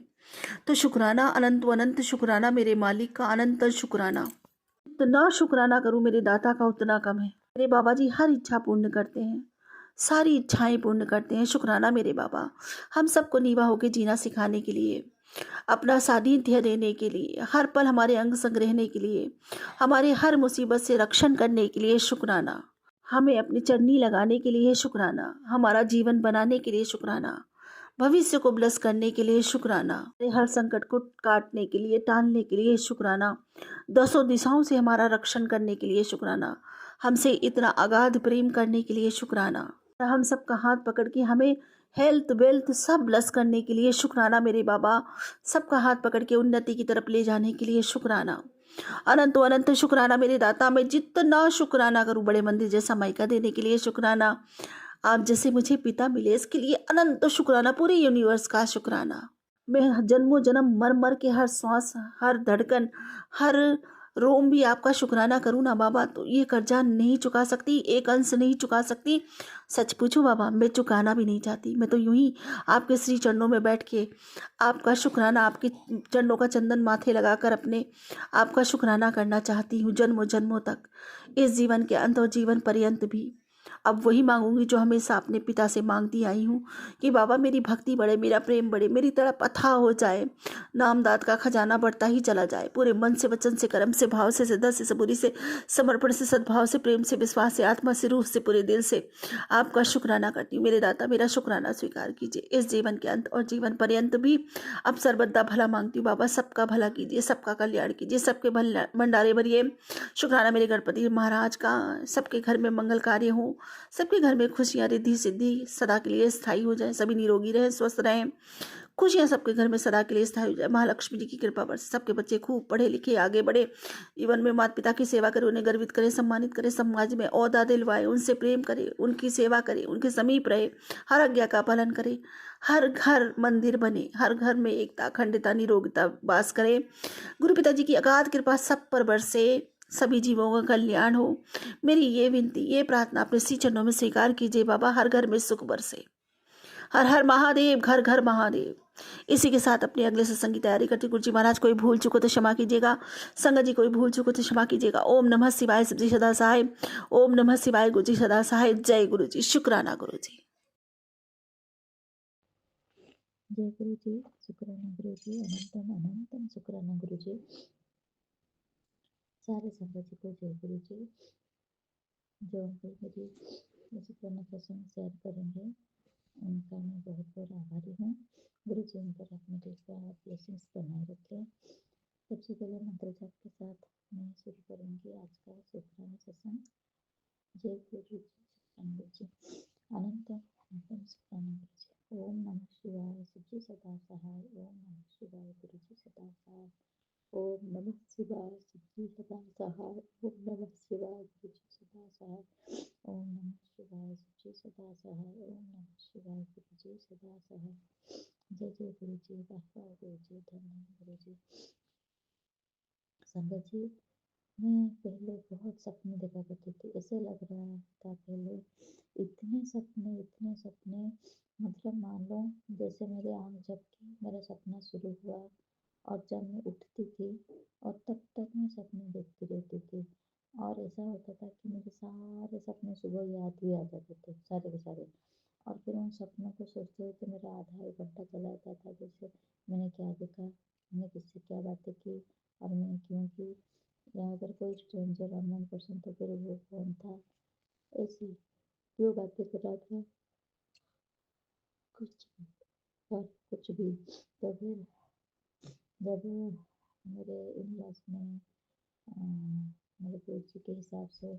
तो शुक्राना, अनंत अनंत शुक्राना मेरे मालिक का, अनंत शुक्राना। इतना शुक्राना करूं मेरे दाता का उतना कम है। मेरे बाबा जी हर इच्छा पूर्ण करते हैं, सारी इच्छाएं पूर्ण करते हैं। शुक्राना मेरे बाबा, हम सबको नीवा होकर जीना सिखाने के लिए, अपना सानिध्य देने के लिए, हर पल हमारे अंग संग रहने के लिए, हमारे हर मुसीबत से रक्षण करने के लिए शुक्राना, हमें अपनी चरनी लगाने के लिए शुक्राना, हमारा जीवन बनाने के लिए शुक्राना, भविष्य को ब्लेस करने के लिए शुक्राना, हर संकट को काटने के लिए, टालने के लिए शुक्राना, दसों दिशाओं से हमारा रक्षण करने के लिए शुक्राना, हमसे इतना अगाध प्रेम करने के लिए शुक्राना, हम सबका हाथ पकड़ के हमें हेल्थ वेल्थ सब ब्लेस करने के लिए शुक्राना मेरे बाबा, सबका हाथ पकड़ के उन्नति की तरफ ले जाने के लिए शुक्राना, अनंतो अनंत शुक्राना मेरे दाता। मैं जितना शुक्राना करूं, बड़े मंदिर जैसा मायका देने के लिए शुक्राना, आप जैसे मुझे पिता मिले इसके लिए अनंत शुक्राना, पूरे यूनिवर्स का शुक्राना। मैं जन्मों जन्म मर मर के हर सांस, हर धड़कन, हर रोम भी आपका शुक्राना करूँ ना बाबा, तो ये कर्जा नहीं चुका सकती, एक अंश नहीं चुका सकती। सच पूछूं बाबा, मैं चुकाना भी नहीं चाहती। मैं तो यूं ही आपके श्री चरणों में बैठ के आपका शुक्राना, आपके चरणों का चंदन माथे लगाकर अपने आपका शुक्राना करना चाहती हूँ, जन्मों जन्मों तक, इस जीवन के अंत और जीवन पर्यंत भी। अब वही मांगूंगी जो हमेशा अपने पिता से मांगती आई हूँ कि बाबा मेरी भक्ति बढ़े, मेरा प्रेम बढ़े, मेरी तड़प अथाह हो जाए, नामदात का खजाना बढ़ता ही चला जाए। पूरे मन से, वचन से, कर्म से, भाव से, सिद्धा से, सबूरी से, समर्पण से, सद्भाव से, प्रेम से, विश्वास से, आत्मा से, रूह से, पूरे दिल से आपका शुक्राना करती हूँ। मेरे दाता मेरा शुक्राना स्वीकार कीजिए, इस जीवन के अंत और जीवन पर्यंत भी। अब सर्वदा भला मांगती हूँ बाबा, सबका भला कीजिए, सबका कल्याण कीजिए, सबके भंडारे भरिए। शुक्राना मेरे गणपति महाराज का, सबके घर में मंगल कार्य हो, सबके घर में खुशियाँ, रिद्धि सिद्धि सदा के लिए स्थायी हो जाए, सभी निरोगी रहें, स्वस्थ रहें, खुशियाँ सबके घर में सदा के लिए स्थायी हो जाए। महालक्ष्मी जी की कृपा बरसे, सबके बच्चे खूब पढ़े लिखे आगे बढ़े, जीवन में माता पिता की सेवा करें, उन्हें गर्वित करें, सम्मानित करें, समाज में ओहदा दिलवाए, उनसे प्रेम करे, उनकी सेवा करे, उनके समीप रहे, हर आज्ञा का पालन करे, हर घर मंदिर बने, हर घर में एकता, अखंडता, निरोगिता वास करे। गुरु पिताजी की अगाध कृपा सब पर बरसे, सभी जीवों का कल्याण हो। मेरी ये विनती, ये प्रार्थना अपने श्री चरणों में स्वीकार कीजिए बाबा, हर घर में सुख बरसे। हर हर महादेव, घर घर महादेव। इसी के साथ अपने अगले सत्संग की तैयारी करती। गुरु जी महाराज कोई भूल चुको तो क्षमा कीजिएगा, संगत जी कोई भूल चुको तो क्षमा कीजिएगा। ओम नमः शिवाय, शिव जी सदा सहाय। ओम नमः शिवाय, गुरु जी सदा सहाय। जय गुरु जी। शुक्राना गुरु जी।
जय गुरु जी, शुक्राना गुरु जी, अनंतम अनंतम शुक्राना गुरु जी। सारे संगत जी को जय गुरु जी। जो अंकल मेरी शुक्राना प्रसंग शेयर करेंगे, उनका मैं बहुत बहुत आभारी हूँ। गुरु जी उन पर अपने कृपा ब्लेसिंग्स बनाए रखें। सबसे पहले मंत्र जाप के साथ मैं शुरू करूँगी आज का शुक्राना सत्संग। जय गुरु जी, शुक्राना गुरु जी, अनंतम अनंतम शुक्राना गुरु जी। ओम नमः शिवाय, शिव जी सदा सहाय। ओम नमः शिवाय, गुरु जी सदा सहाय। ओम नमः शिवाय, शिव जी सदा सहाय। ओम नमः शिवाय, गुरु जी सदा सहाय। ओम नमः शिवाय, शिव जी सदा सहाय। ओम नमः शिवाय, गुरु जी सदा सहाय। जय जय गुरु जी, वाह वाह गुरु जी, धन्यवाद गुरु जी। संगत जी, मैं पहले बहुत सपने देखा करती थी। ऐसे लग रहा था पहले, इतने सपने, मतलब मान लो जैसे मेरे आँख झपकी मेरा सपना शुरू हुआ, और जब मैं उठती थी और तब तक मैं सपने देखती रहती थी। और ऐसा होता था कि मुझे सारे सपने सुबह याद भी आ जाते थे, सारे के सारे। और फिर उन सपनों को सोचते हुए मेरा आधा एक घंटा चला जाता था, जैसे मैंने क्या देखा, मैंने किससे क्या बातें की, और मैंने क्यों की, या अगर कोई स्ट्रेंजर अननोन पर्सन तो फिर वो कौन था, ऐसी क्यों बातें कर रहा था, कुछ और कुछ भी। तो फिर जब मेरे इन लॉज में मेरे गुरु जी के हिसाब से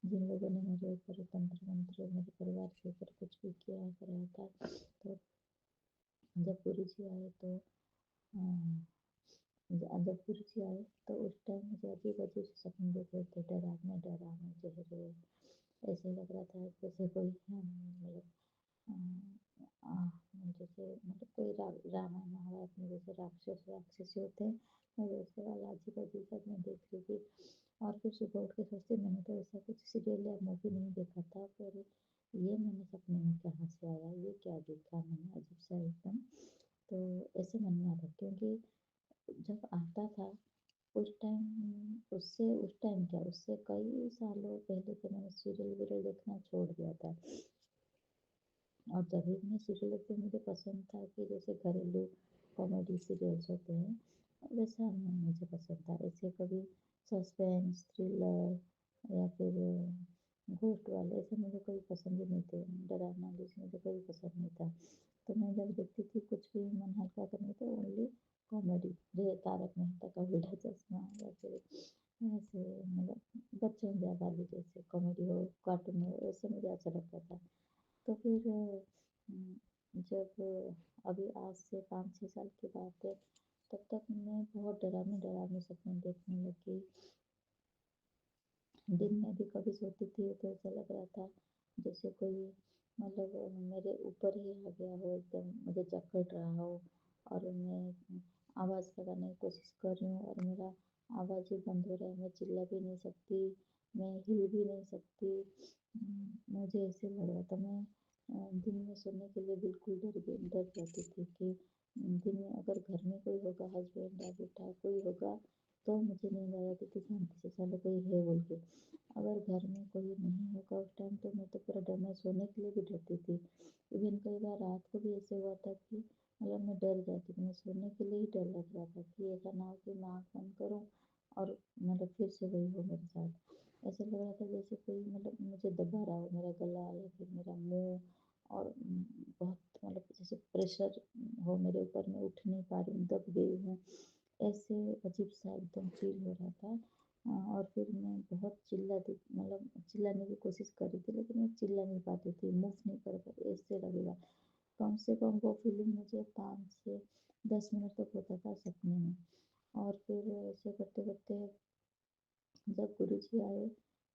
जिन लोगों ने मेरे ऊपर तंत्र मंत्र, मेरे परिवार के ऊपर कुछ भी किया कराया था, तो जब गुरु जी आए तो जब गुरु जी आए तो उस टाइम मुझे अजीब अजीब से सपने देख रहे थे, डरावने डरावने चेहरे। ऐसे लग रहा था जैसे कोई मतलब जैसे मतलब कोई रामायण महाभारत में जैसे राक्षसी होते हैं, मैं वैसे वाला अजीब अजीब सपने देख रही थी। और फिर सुबह उठ के सोचती, मैंने तो ऐसा कुछ सीरियल या मूवी नहीं देखा था, पर ये मैंने सपने में कहाँ से आया, ये क्या देखा मैंने अजीब सा एकदम। तो ऐसे मन में आता, क्योंकि जब आता था उस टाइम क्या, उससे कई सालों पहले तो मैंने सीरियल वीरियल देखना छोड़ दिया था। और जब भी मैं सीरियल देखती हूँ मुझे पसंद था कि जैसे घरेलू कॉमेडी सीरियल्स होते हैं वैसा मुझे पसंद था। ऐसे कभी सस्पेंस थ्रिलर या फिर घोस्ट वाले ऐसे मुझे कोई पसंद ही नहीं थे। डरावना जैसे मुझे कोई पसंद नहीं था। तो मैं जब देखती थी कुछ भी मन हल्का करने तो ओनली कॉमेडी, जैसे तारक मेहता का उल्टा चश्मा या फिर ऐसे मतलब बच्चों वाली जैसे कॉमेडी हो कार्टून हो ऐसे मुझे अच्छा लगता था। तो फिर जब अभी आज से 5-6 साल की बात है, तब तक मैं बहुत डरावने डरावने सपने देखने लगी। दिन में भी कभी सोती थी तो ऐसा लग रहा था जैसे कोई मतलब मेरे ऊपर ही आ गया हो, एकदम मुझे जकड़ रहा हो और मैं आवाज़ लगाने की कोशिश कर रही हूँ और मेरा आवाज़ ही बंद हो रहा है। मैं चिल्ला भी नहीं सकती, मैं हिल भी नहीं सकती। मुझे ऐसे लग रहा था मैं दिन में सोने के लिए बिल्कुल डर जाती थी कि दिन में अगर घर में कोई होगा, हस्बैंड या बेटा कोई होगा तो मुझे नींद आ जाती थी शांति से, चलो कोई है बोल के। अगर घर में कोई नहीं होगा उस टाइम तो मैं तो पूरा डर, मैं सोने के लिए भी डरती थी। इवन कई बार रात को भी ऐसे हुआ था कि मतलब मैं डर जाती थी, मैं सोने के लिए ही डर लग रहा था कि ऐसा ना हो कि मैं आँख बंद करूँ और मतलब फिर से वही हो मेरे साथ। ऐसा लग रहा था जैसे कोई मतलब मुझे दबा रहा हो, मेरा गला या फिर मेरा मुँह और बहुत मतलब जैसे प्रेशर हो मेरे ऊपर, मैं उठ नहीं पा रही हूँ, दब गई हूँ। ऐसे अजीब-सा एकदम फ़ील हो रहा था। और फिर मैं बहुत चिल्लाती मतलब चिल्लाने की कोशिश कर रही थी लेकिन मैं चिल्ला नहीं पाती थी, मूव नहीं कर पाती, ऐसे लगेगा। कम से कम वो फीलिंग मुझे 5 से 10 मिनट तक होता था सपने में। और फिर ऐसे करते-करते जब गुरुजी आए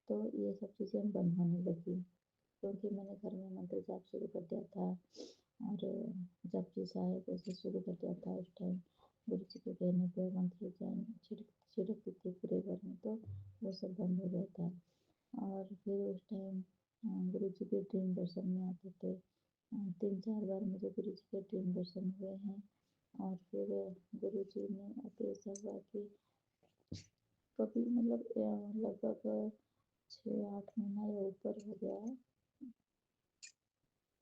तो ये सब चीज़ें बंद होने लगी, क्योंकि मैंने घर में मंत्र जाप शुरू कर दिया था और जपजी साहिब ऐसे शुरू कर दिया था उस टाइम। गुरुजी के कहने पे मंत्र जान छिड़कती थी पूरे घर में तो वो सब बंद हो गया था। और फिर उस टाइम गुरुजी के ड्रीम दर्शन में आते थे। 3-4 बार मुझे गुरुजी के ड्रीम दर्शन हुए हैं। और फिर गुरुजी ने अब ऐसा हुआ कि कभी मतलब लगभग 6-8 महीना या ऊपर हो गया है।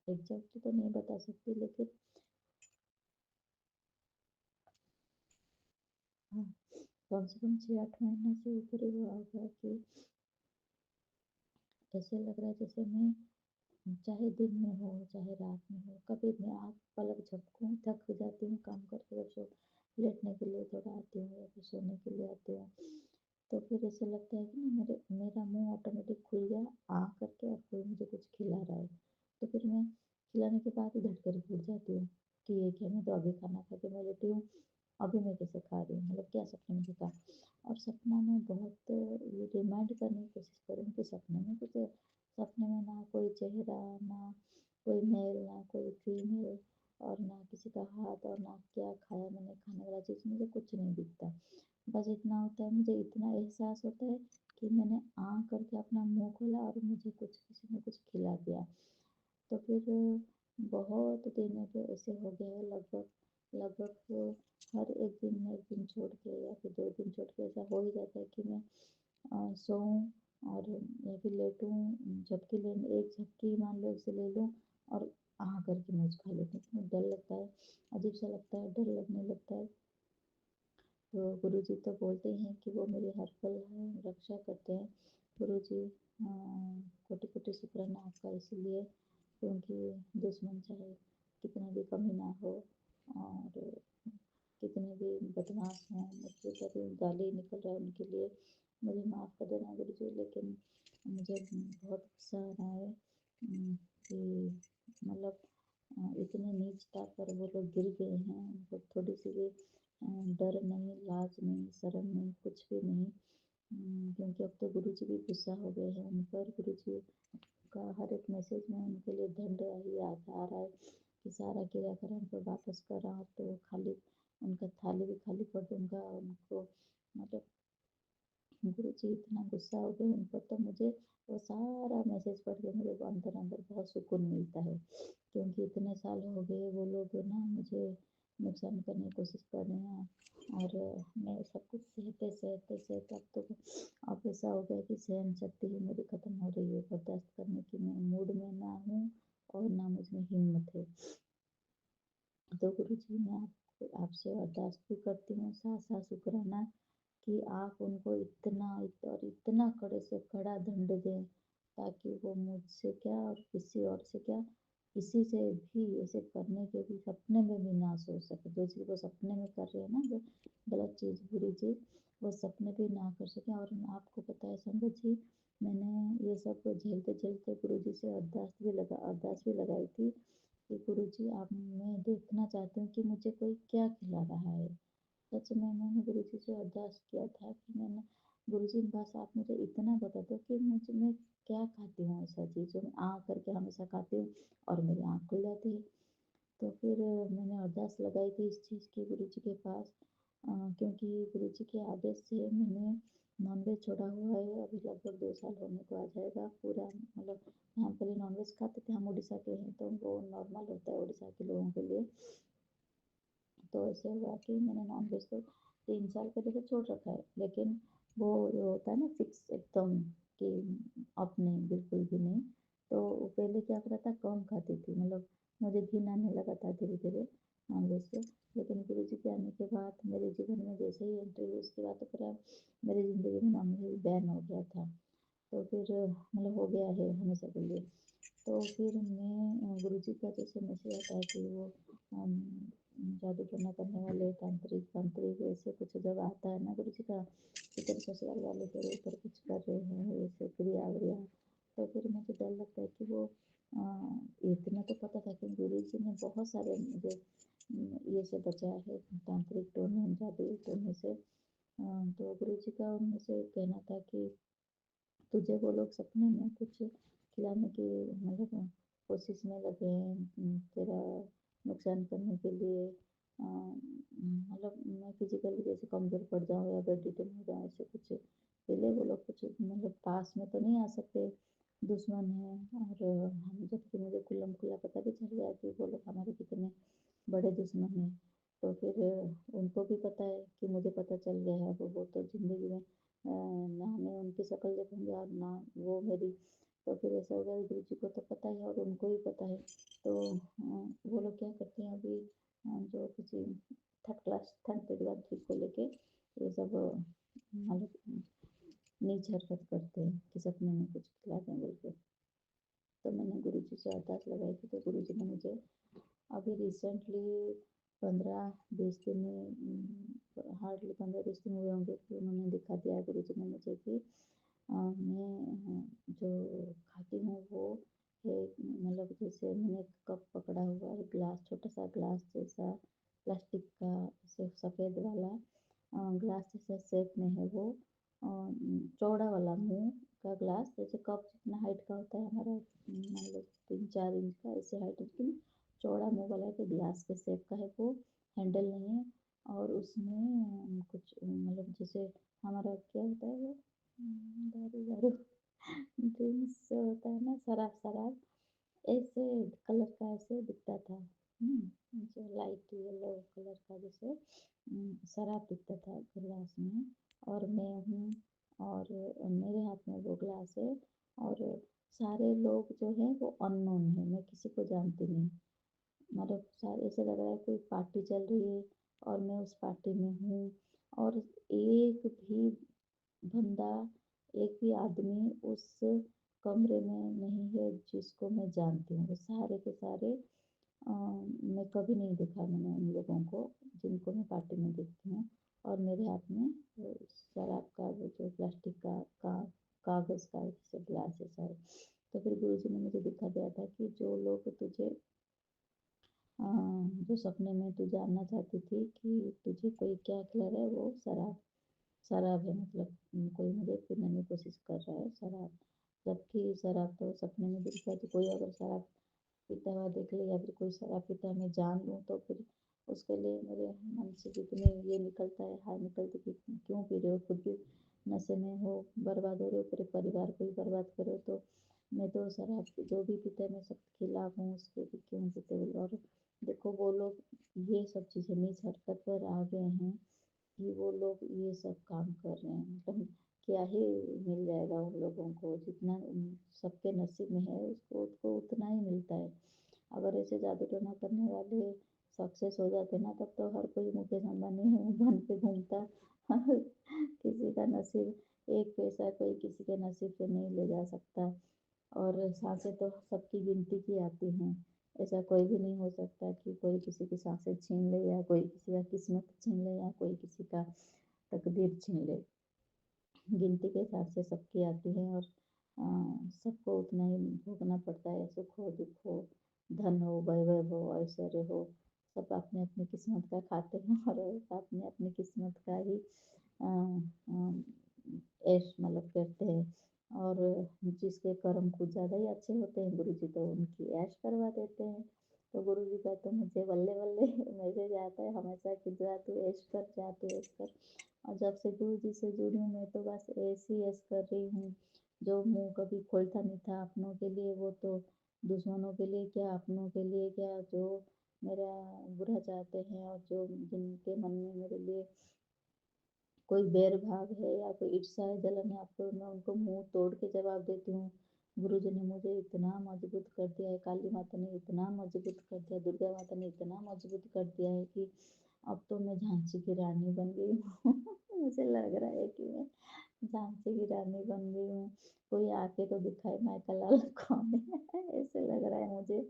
एग्ज़ैक्ट तो नहीं बता सकती लेकिन हाँ, कम से कम 6-8 महीने से ऊपर ही हुआ होगा कि ऐसे लग रहा है जैसे मैं चाहे दिन में हो, चाहे रात में हो, कभी मैं आँख पलक झपकूँ, थक जाती हूँ काम करके, जब सो लेटने के लिए थोड़ा आती हूँ या फिर सोने के लिए आती हूँ, तो फिर ऐसा लगता है कि ना मेरा मुँह ऑटोमेटिक खुल गया आ करके और कोई मुझे कुछ खिला रहा है। तो फिर मैं खिलाने के बाद ही धड़ करके उठ जाती हूँ कि ये क्या, मैं तो अभी खाना खा के मैं लेटी हूँ, अभी मैं कैसे खा रही हूँ, मतलब क्या सपने में देखा। और सपना में बहुत ये रिमाइंड करने की कोशिश करूँ कि सपने में ना कोई चेहरा, ना कोई मेल, ना कोई फीमेल और ना किसी का हाथ और ना क्या खाया मैंने, खाने वाला चीज़ मुझे कुछ नहीं दिखता। बस इतना होता है, मुझे इतना एहसास होता है कि मैंने करके अपना मुँह खोला और मुझे कुछ किसी ने कुछ खिला दिया। तो फिर बहुत दिनों पे ऐसे हो गया है, लगभग लगभग हर 1 दिन में 1 दिन छोड़ के या फिर 2 दिन छोड़ के ऐसा हो ही जाता है कि मैं सोऊँ और या फिर लेटूँ, झपकी ले एक झपकी मान लो ऐसे ले लूँ और करके मैं खा लेती हूँ। तो डर लगता है, अजीब-सा लगता है, डर लगने लगता है। तो गुरुजी तो बोलते हैं कि वो मेरी हर पल रक्षा करते हैं। गुरुजी कोटि-कोटि शुक्राना आपका इसलिए, क्योंकि दुश्मन चाहे कितना भी कमीना हो और कितने भी बदमाश हों, मुझसे कभी गाली निकल रहा है उनके लिए मुझे माफ़ कर देना गुरुजी, लेकिन मुझे बहुत गुस्सा आ रहा है कि मतलब इतने नीच स्तर पर वो लोग गिर गए हैं, उनको थोड़ी-सी भी डर नहीं, लाज नहीं, शर्म नहीं, कुछ भी नहीं। क्योंकि अब तो गुरुजी भी गुस्सा हो गए हैं उन पर। गुरुजी का हर एक मैसेज में उनके लिए दंड ही आता आ रहा है कि सारा क्रियाकर्म को वापस कर रहा हूँ तो खाली उनका थाली भी खाली कर दूँगा। उनको मतलब गुरुजी इतना गुस्सा हो गए उन पर, तो मुझे वो सारा मैसेज पढ़ के मेरे को अंदर-अंदर बहुत सुकून मिलता है। क्योंकि इतने साल हो गए वो लोग ना मुझे नुकसान करने की कोशिश कर रहे हैं। और मैं सब कुछ सहते सहते सहते अब ऐसा हो गया कि सहन शक्ति ही मेरी ख़त्म हो रही है, बर्दाश्त करने की मैं मूड में ना हूँ और ना मुझमें हिम्मत है। तो गुरुजी मैं आपसे अरदास भी करती हूँ, साथ साथ शुक्राना कि आप उनको और इतना कड़े से कड़ा दंड दें, ताकि वो मुझसे क्या और किसी और से क्या, किसी से भी ऐसे करने के भी सपने में भी ना सोच सके। जो चीज़ वो सपने में कर रहे हैं ना, जो गलत चीज़, बुरी चीज़, वो सपने भी ना कर सकें। और आपको पता है संगत जी, मैंने ये सब झेलते झेलते गुरुजी से अरदास भी लगाई थी कि गुरुजी आप, मैं देखना चाहती हूँ कि मुझे कोई क्या खिला रहा है। सच में मैंने गुरुजी से अरदास किया था कि मैंने, गुरुजी बस आप मुझे इतना बता दो कि मैं क्या खाती हूँ ऐसा चीज़ जो मैं आ करके हमेशा खाती हूँ और मेरी आँख खुल जाती है। तो फिर मैंने अरदास लगाई थी इस चीज़ की गुरुजी के पास, क्योंकि गुरुजी के आदेश से मैंने नॉनवेज छोड़ा हुआ है। अभी लगभग 2 साल होने को आ जाएगा पूरा। मतलब यहाँ पहले नॉनवेज खाते थे, हम उड़ीसा के हैं तो वो नॉर्मल होता है उड़ीसा के लोगों के लिए। तो ऐसे हुआ कि मैंने नॉनवेज तो 3 साल पहले से छोड़ रखा है, लेकिन वो जो होता है ना फिक्स एकदम कि अब नहीं, बिल्कुल भी नहीं। तो पहले क्या करा था, कम खाती थी, मतलब मुझे घिन आने लगा था धीरे धीरे नॉनवेज से। लेकिन गुरु जी के आने के बाद मेरे जीवन में जैसे ही एंट्री हुई, उसके बाद तो पूरा मेरी ज़िंदगी में नॉनवेज बैन हो गया था। तो फिर मतलब हो गया है हमेशा के लिए। तो फिर मैं गुरुजी का जैसे मैसेज आता है कि वो अम, जादू टोना करने वाले तांत्रिक तांत्रिक ऐसे कुछ जब आता है ना गुरुजी का, कि तेरे ससुराल वाले तेरे ऊपर कुछ कर रहे हैं ऐसे क्रिया व्रिया, तो फिर मुझे डर लगता है कि वो अ, इतना तो पता था कि गुरुजी ने बहुत सारे मुझे ये से बचाया है तांत्रिक टोने जादू टोने से। तो गुरुजी का उनमें से कहना था कि तुझे वो लोग सपने में कुछ खिलाने की मतलब कोशिश में लगे हैं, तेरा नुकसान करने के लिए। मतलब मैं फिजिकली जैसे कमज़ोर पड़ जाऊँ या बेड रिडन हो जाऊँ, ऐसे कुछ के लिए वो लोग कुछ मतलब पास में तो नहीं आ सकते, दुश्मन है। और हम, जबकि मुझे खुल्लम खुल्ला पता भी चल गया कि वो लोग हमारे कितने बड़े दुश्मन हैं। तो फिर उनको भी पता है कि मुझे पता चल गया है। अब वो तो ज़िंदगी में ना मैं उनकी शक्ल देखूँगी और ना वो मेरी। तो फिर ऐसा होगा, गुरु जी को तो पता ही है और उनको भी पता है। तो वो लोग क्या करते हैं अभी, जो किसी थर्ड क्लास थर्ड यात्री को लेके ये सब मतलब नीच हरकत करते हैं कि सपने में कुछ खिला दें बोल के। तो मैंने गुरु जी से अरदास लगाई थी, तो गुरु जी ने मुझे अभी रिसेंटली 15-20 दिन में, हार्डली 15-20 दिन हुए होंगे कि उन्होंने दिखा दिया है गुरु जी ने मुझे कि मैं जो खाती हूँ वो है, मतलब जैसे मैंने एक कप पकड़ा हुआ है, ग्लास, छोटा सा ग्लास जैसा प्लास्टिक का, ऐसे सफ़ेद वाला ग्लास जैसा शेप में है वो, चौड़ा वाला मुंह का ग्लास, जैसे कप जितना हाइट का होता है हमारा, मान लो 3-4 इंच का ऐसे हाइट, लेकिन चौड़ा मुंह वाला के ग्लास के शेप का है वो, हैंडल नहीं है। और उसमें कुछ मतलब जैसे हमारा क्या होता है वो, दारू वारू ड्रिंक्स होता है ना, शराब शराब ऐसे कलर का ऐसे दिखता था। जो लाइट येलो कलर का जैसे शराब दिखता था गिलास में। और मैं हूँ और मेरे हाथ में वो ग्लास है। और सारे लोग जो हैं वो अननोन है, मैं किसी को जानती नहीं। मतलब सारे ऐसे लग रहा है कोई पार्टी चल रही है और मैं उस पार्टी में हूँ। और एक भी बंदा, एक भी आदमी उस कमरे में नहीं है जिसको मैं जानती हूँ। वो सारे के सारे मैं कभी नहीं देखा मैंने उन लोगों को जिनको मैं पार्टी में देखती हूँ। और मेरे हाथ में वो शराब का वो जो प्लास्टिक का कागज़ का जैसे ग्लास जैसा है। तो फिर गुरुजी ने मुझे दिखा दिया था कि जो लोग तुझे जो सपने में तू जानना चाहती थी कि तुझे कोई क्या खिला रहा है, वो शराब शराब है। मतलब कोई मुझे पीने की कोशिश कर रहा है शराब। जबकि शराब तो सपने में दिखता है, तो कोई अगर शराब पीता हुआ देख ले या फिर कोई शराब पीता है मैं जान लूँ, तो फिर उसके लिए मेरे मन से जितने ये निकलता है, हाय निकलती कि क्यों पी रहे हो, खुद भी नशे में हो, बर्बाद हो रहे हो, पूरे परिवार को ही बर्बाद करो। तो मैं तो शराब जो भी पीता है मैं सबके खिलाफ हूँ, उसके भी क्यों पीते हो। और देखो वो लोग ये सब चीज़ें नीच हरकत पर आ गए हैं कि वो लोग ये सब काम कर रहे हैं। मतलब क्या ही मिल जाएगा उन लोगों को, जितना सबके नसीब में है उसको उसको उतना ही मिलता है। अगर ऐसे जादू टोना करने वाले सक्सेस हो जाते ना, तब तो हर कोई मुकेश अंबानी बन के घूमता। किसी का नसीब एक पैसा कोई किसी के नसीब से नहीं ले जा सकता। और सांसें तो सबकी गिनती की आती हैं। ऐसा कोई भी नहीं हो सकता कि कोई किसी की सांसें छीन ले, या कोई किसी का किस्मत छीन ले, या कोई किसी का तकदीर छीन ले। गिनती के हिसाब से सबकी आती है, और सबको उतना ही भोगना पड़ता है। सुख हो, दुख हो, धन हो, वैभव हो, ऐश्वर्य हो, सब अपने अपनी किस्मत का खाते हैं, और अपने अपनी किस्मत का ही ऐश मतलब करते हैं। और जिसके कर्म कुछ ज़्यादा ही अच्छे होते हैं, गुरु जी तो उनकी ऐश करवा देते हैं। तो गुरु जी का तो मुझे बल्ले बल्ले मैसेज आता है हमेशा कि जा तू ऐश कर, जा तू ऐश कर। और जब से गुरु जी से जुड़ी हूँ, मैं तो बस ऐसी ऐश कर रही हूँ। जो मुंह कभी खोलता नहीं था अपनों के लिए, वो तो दुश्मनों के लिए क्या, अपनों के लिए क्या, जो मेरा बुरा चाहते हैं और जो जिनके मन में मेरे लिए कोई बैर भाव है या कोई ईर्ष्या है, जलन है, आपको मैं उनको मुंह तोड़ के जवाब देती हूँ। गुरु जी ने मुझे इतना मजबूत कर दिया है, काली माता ने इतना मजबूत कर दिया, दुर्गा माता ने इतना मजबूत कर दिया है कि अब तो मैं झांसी की रानी बन गई हूँ। मुझे लग रहा है कि मैं झांसी की रानी बन गई हूँ। कोई आके तो दिखाए माइकल लाल कौन है। ऐसे लग रहा है मुझे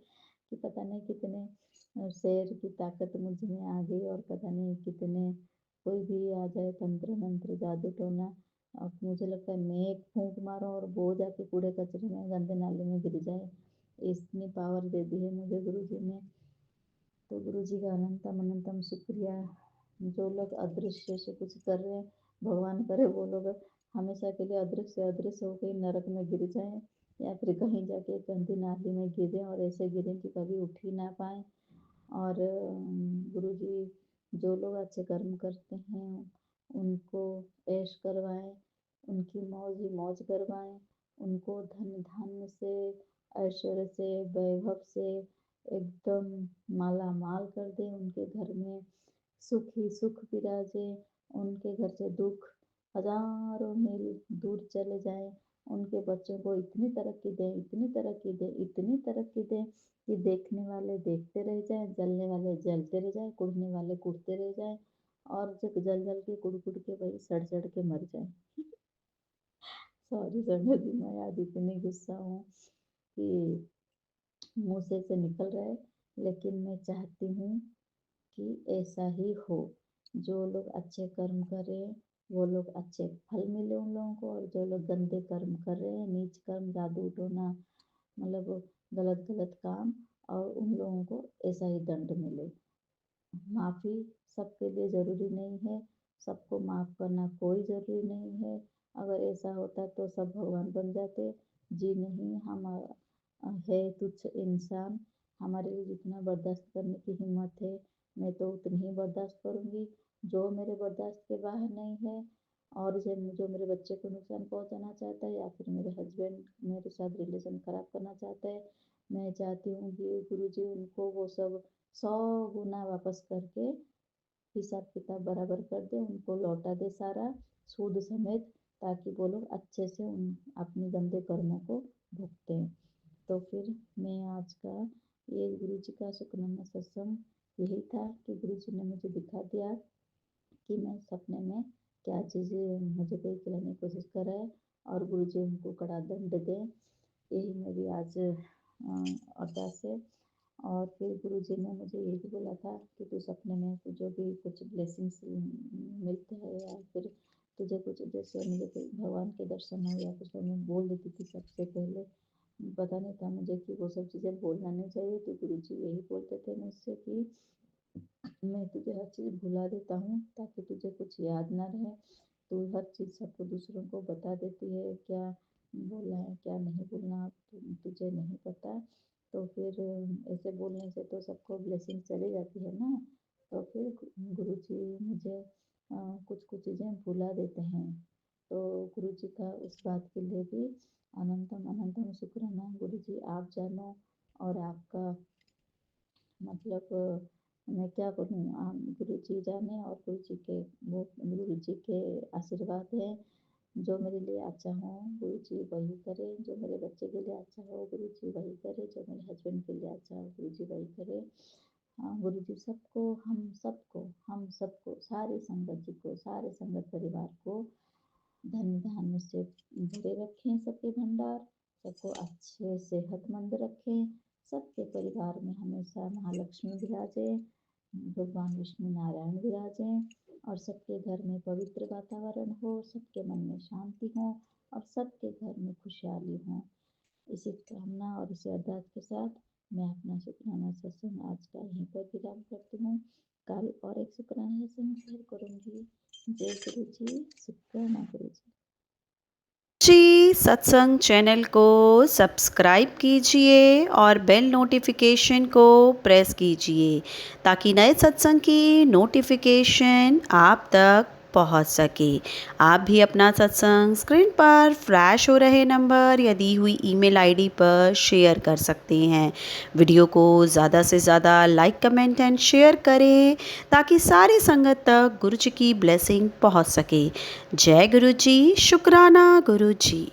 कि पता नहीं कितने शेर की ताकत मुझ में आ गई, और पता नहीं कितने कोई भी आ जाए तंत्र मंत्र जादू टोना। अब मुझे लगता है मैं एक फूंक मारूं और वो जाके कूड़े कचरे में गंदे नाले में गिर जाए। इतनी पावर दे दी है मुझे गुरु जी ने। तो गुरु जी का अनंतम अनंतम शुक्रिया। जो लोग अदृश्य से कुछ कर रहे हैं, भगवान करे वो लोग हमेशा के लिए अदृश्य से अदृश्य होकर नरक में गिर जाएं, या फिर कहीं जाके गंदी नाली में गिरे, और ऐसे गिरें कि कभी उठ ही ना पाए। और गुरु जी जो लोग अच्छे कर्म करते हैं उनको ऐश करवाएं, उनकी मौज ही मौज करवाएं, उनको धन धान्य से, ऐश्वर्य से, वैभव से एकदम माला माल कर दे, उनके घर में सुख ही सुख विराजे, उनके घर से दुख हजारों मील दूर चले जाए। उनके बच्चों को इतनी तरक्की दे, इतनी तरक्की दे, इतनी तरक्की दे कि देखने वाले देखते रह जाए, जलने वाले जलते रह जाए, कुड़ने वाले कुड़ते रह जाए, और जब जल जल के कुड़ कुड़ के वही सड़ सड़ के मर जाए। सॉरी संडे जी, मैं आज इतनी गुस्सा हूँ कि मुंह से निकल रहा है। लेकिन मैं चाहती हूँ कि ऐसा ही हो। जो लोग अच्छे कर्म कर रहे हैं वो लोग अच्छे फल मिले उन लोगों को, और जो लोग गंदे कर्म कर रहे हैं, नीच कर्म, जादू टोना, मतलब गलत गलत काम, और उन लोगों को ऐसा ही दंड मिले। माफ़ी सबके लिए ज़रूरी नहीं है, सबको माफ़ करना कोई ज़रूरी नहीं है। अगर ऐसा होता तो सब भगवान बन जाते। जी नहीं, हम है तुच्छ इंसान। हमारे लिए जितना बर्दाश्त करने की हिम्मत है, मैं तो उतनी ही बर्दाश्त करूँगी। जो मेरे बर्दाश्त के बाहर नहीं है, और जो मेरे बच्चे को नुकसान पहुंचाना चाहता है, या फिर मेरे हस्बैंड मेरे साथ रिलेशन ख़राब करना चाहता है, मैं चाहती हूँ कि गुरु जी उनको वो सब 100 गुना वापस करके हिसाब किताब बराबर कर दे, उनको लौटा दे सारा सूद समेत, ताकि वो लोग अच्छे से उन अपने गंदे कर्मों को भुगतें। तो फिर मैं आज का ये गुरु जी का शुक्राना सत्संग यही था कि गुरु जी ने मुझे दिखा दिया कि मैं सपने में क्या चीज़ मुझे कोई खिलाने की कोशिश कर रहा है, और गुरु जी उनको कड़ा दंड दें। यही मेरी आज अरदास है। और फिर गुरु जी ने मुझे ये भी बोला था कि तू सपने में जो भी कुछ ब्लेसिंग्स मिलते हैं, या फिर तुझे कुछ जैसे मुझे कोई भगवान के दर्शन हो या कुछ, तो मैं बोल देती थी सबसे पहले। पता नहीं था मुझे कि वो सब चीज़ें बोलना नहीं चाहिए, तो गुरु जी यही बोलते थे मुझसे कि मैं तुझे हर चीज़ भुला देता हूँ ताकि तुझे कुछ याद ना रहे। तू हर चीज़ सबको दूसरों को बता देती है, क्या बोलना है क्या नहीं बोलना तुझे नहीं पता। तो फिर ऐसे बोलने से तो सबको ब्लेसिंग चली जाती है ना। तो फिर गुरु जी मुझे कुछ कुछ चीज़ें भुला देते हैं। तो गुरु जी का उस बात के लिए भी अनंतम अनंतम शुक्राना। गुरु जी आप जानो, और आपका मतलब मैं क्या बोलूँ, गुरु जी जाने, और गुरु जी के आशीर्वाद है। जो मेरे लिए अच्छा हो गुरु जी वही करे, जो मेरे बच्चे के लिए अच्छा हो गुरु जी वही करे, जो मेरे हस्बैंड के लिए अच्छा हो गुरु जी वही करे। हाँ, गुरु जी हम सबको सारे संगत जी को, सारे संगत परिवार को धन धान्य से भरे रखें, सबके भंडार, सबको अच्छे सेहतमंद रखें, सबके परिवार में हमेशा महालक्ष्मी विराजे, भगवान विष्णु नारायण विराजें, और सबके घर में पवित्र वातावरण हो, सबके मन में शांति हो, और सबके घर में खुशहाली हो। इसी कामना और इसी अरदास के साथ मैं अपना शुक्राना सत्संग आज का यहीं पर विराम करती हूँ। कल और एक शुक्राना सत्संग शेयर करूँगी। जय गुरु जी, शुक्राना गुरु जी।
जी सत्संग चैनल को सब्सक्राइब कीजिए और बेल नोटिफिकेशन को प्रेस कीजिए ताकि नए सत्संग की नोटिफिकेशन आप तक पहुंच सके। आप भी अपना सत्संग स्क्रीन पर फ्लैश हो रहे नंबर या दी हुई ईमेल आईडी पर शेयर कर सकते हैं। वीडियो को ज़्यादा से ज़्यादा लाइक कमेंट एंड शेयर करें ताकि सारी संगत तक गुरु जी की ब्लेसिंग पहुंच सके। जय गुरु जी, शुक्राना गुरु जी।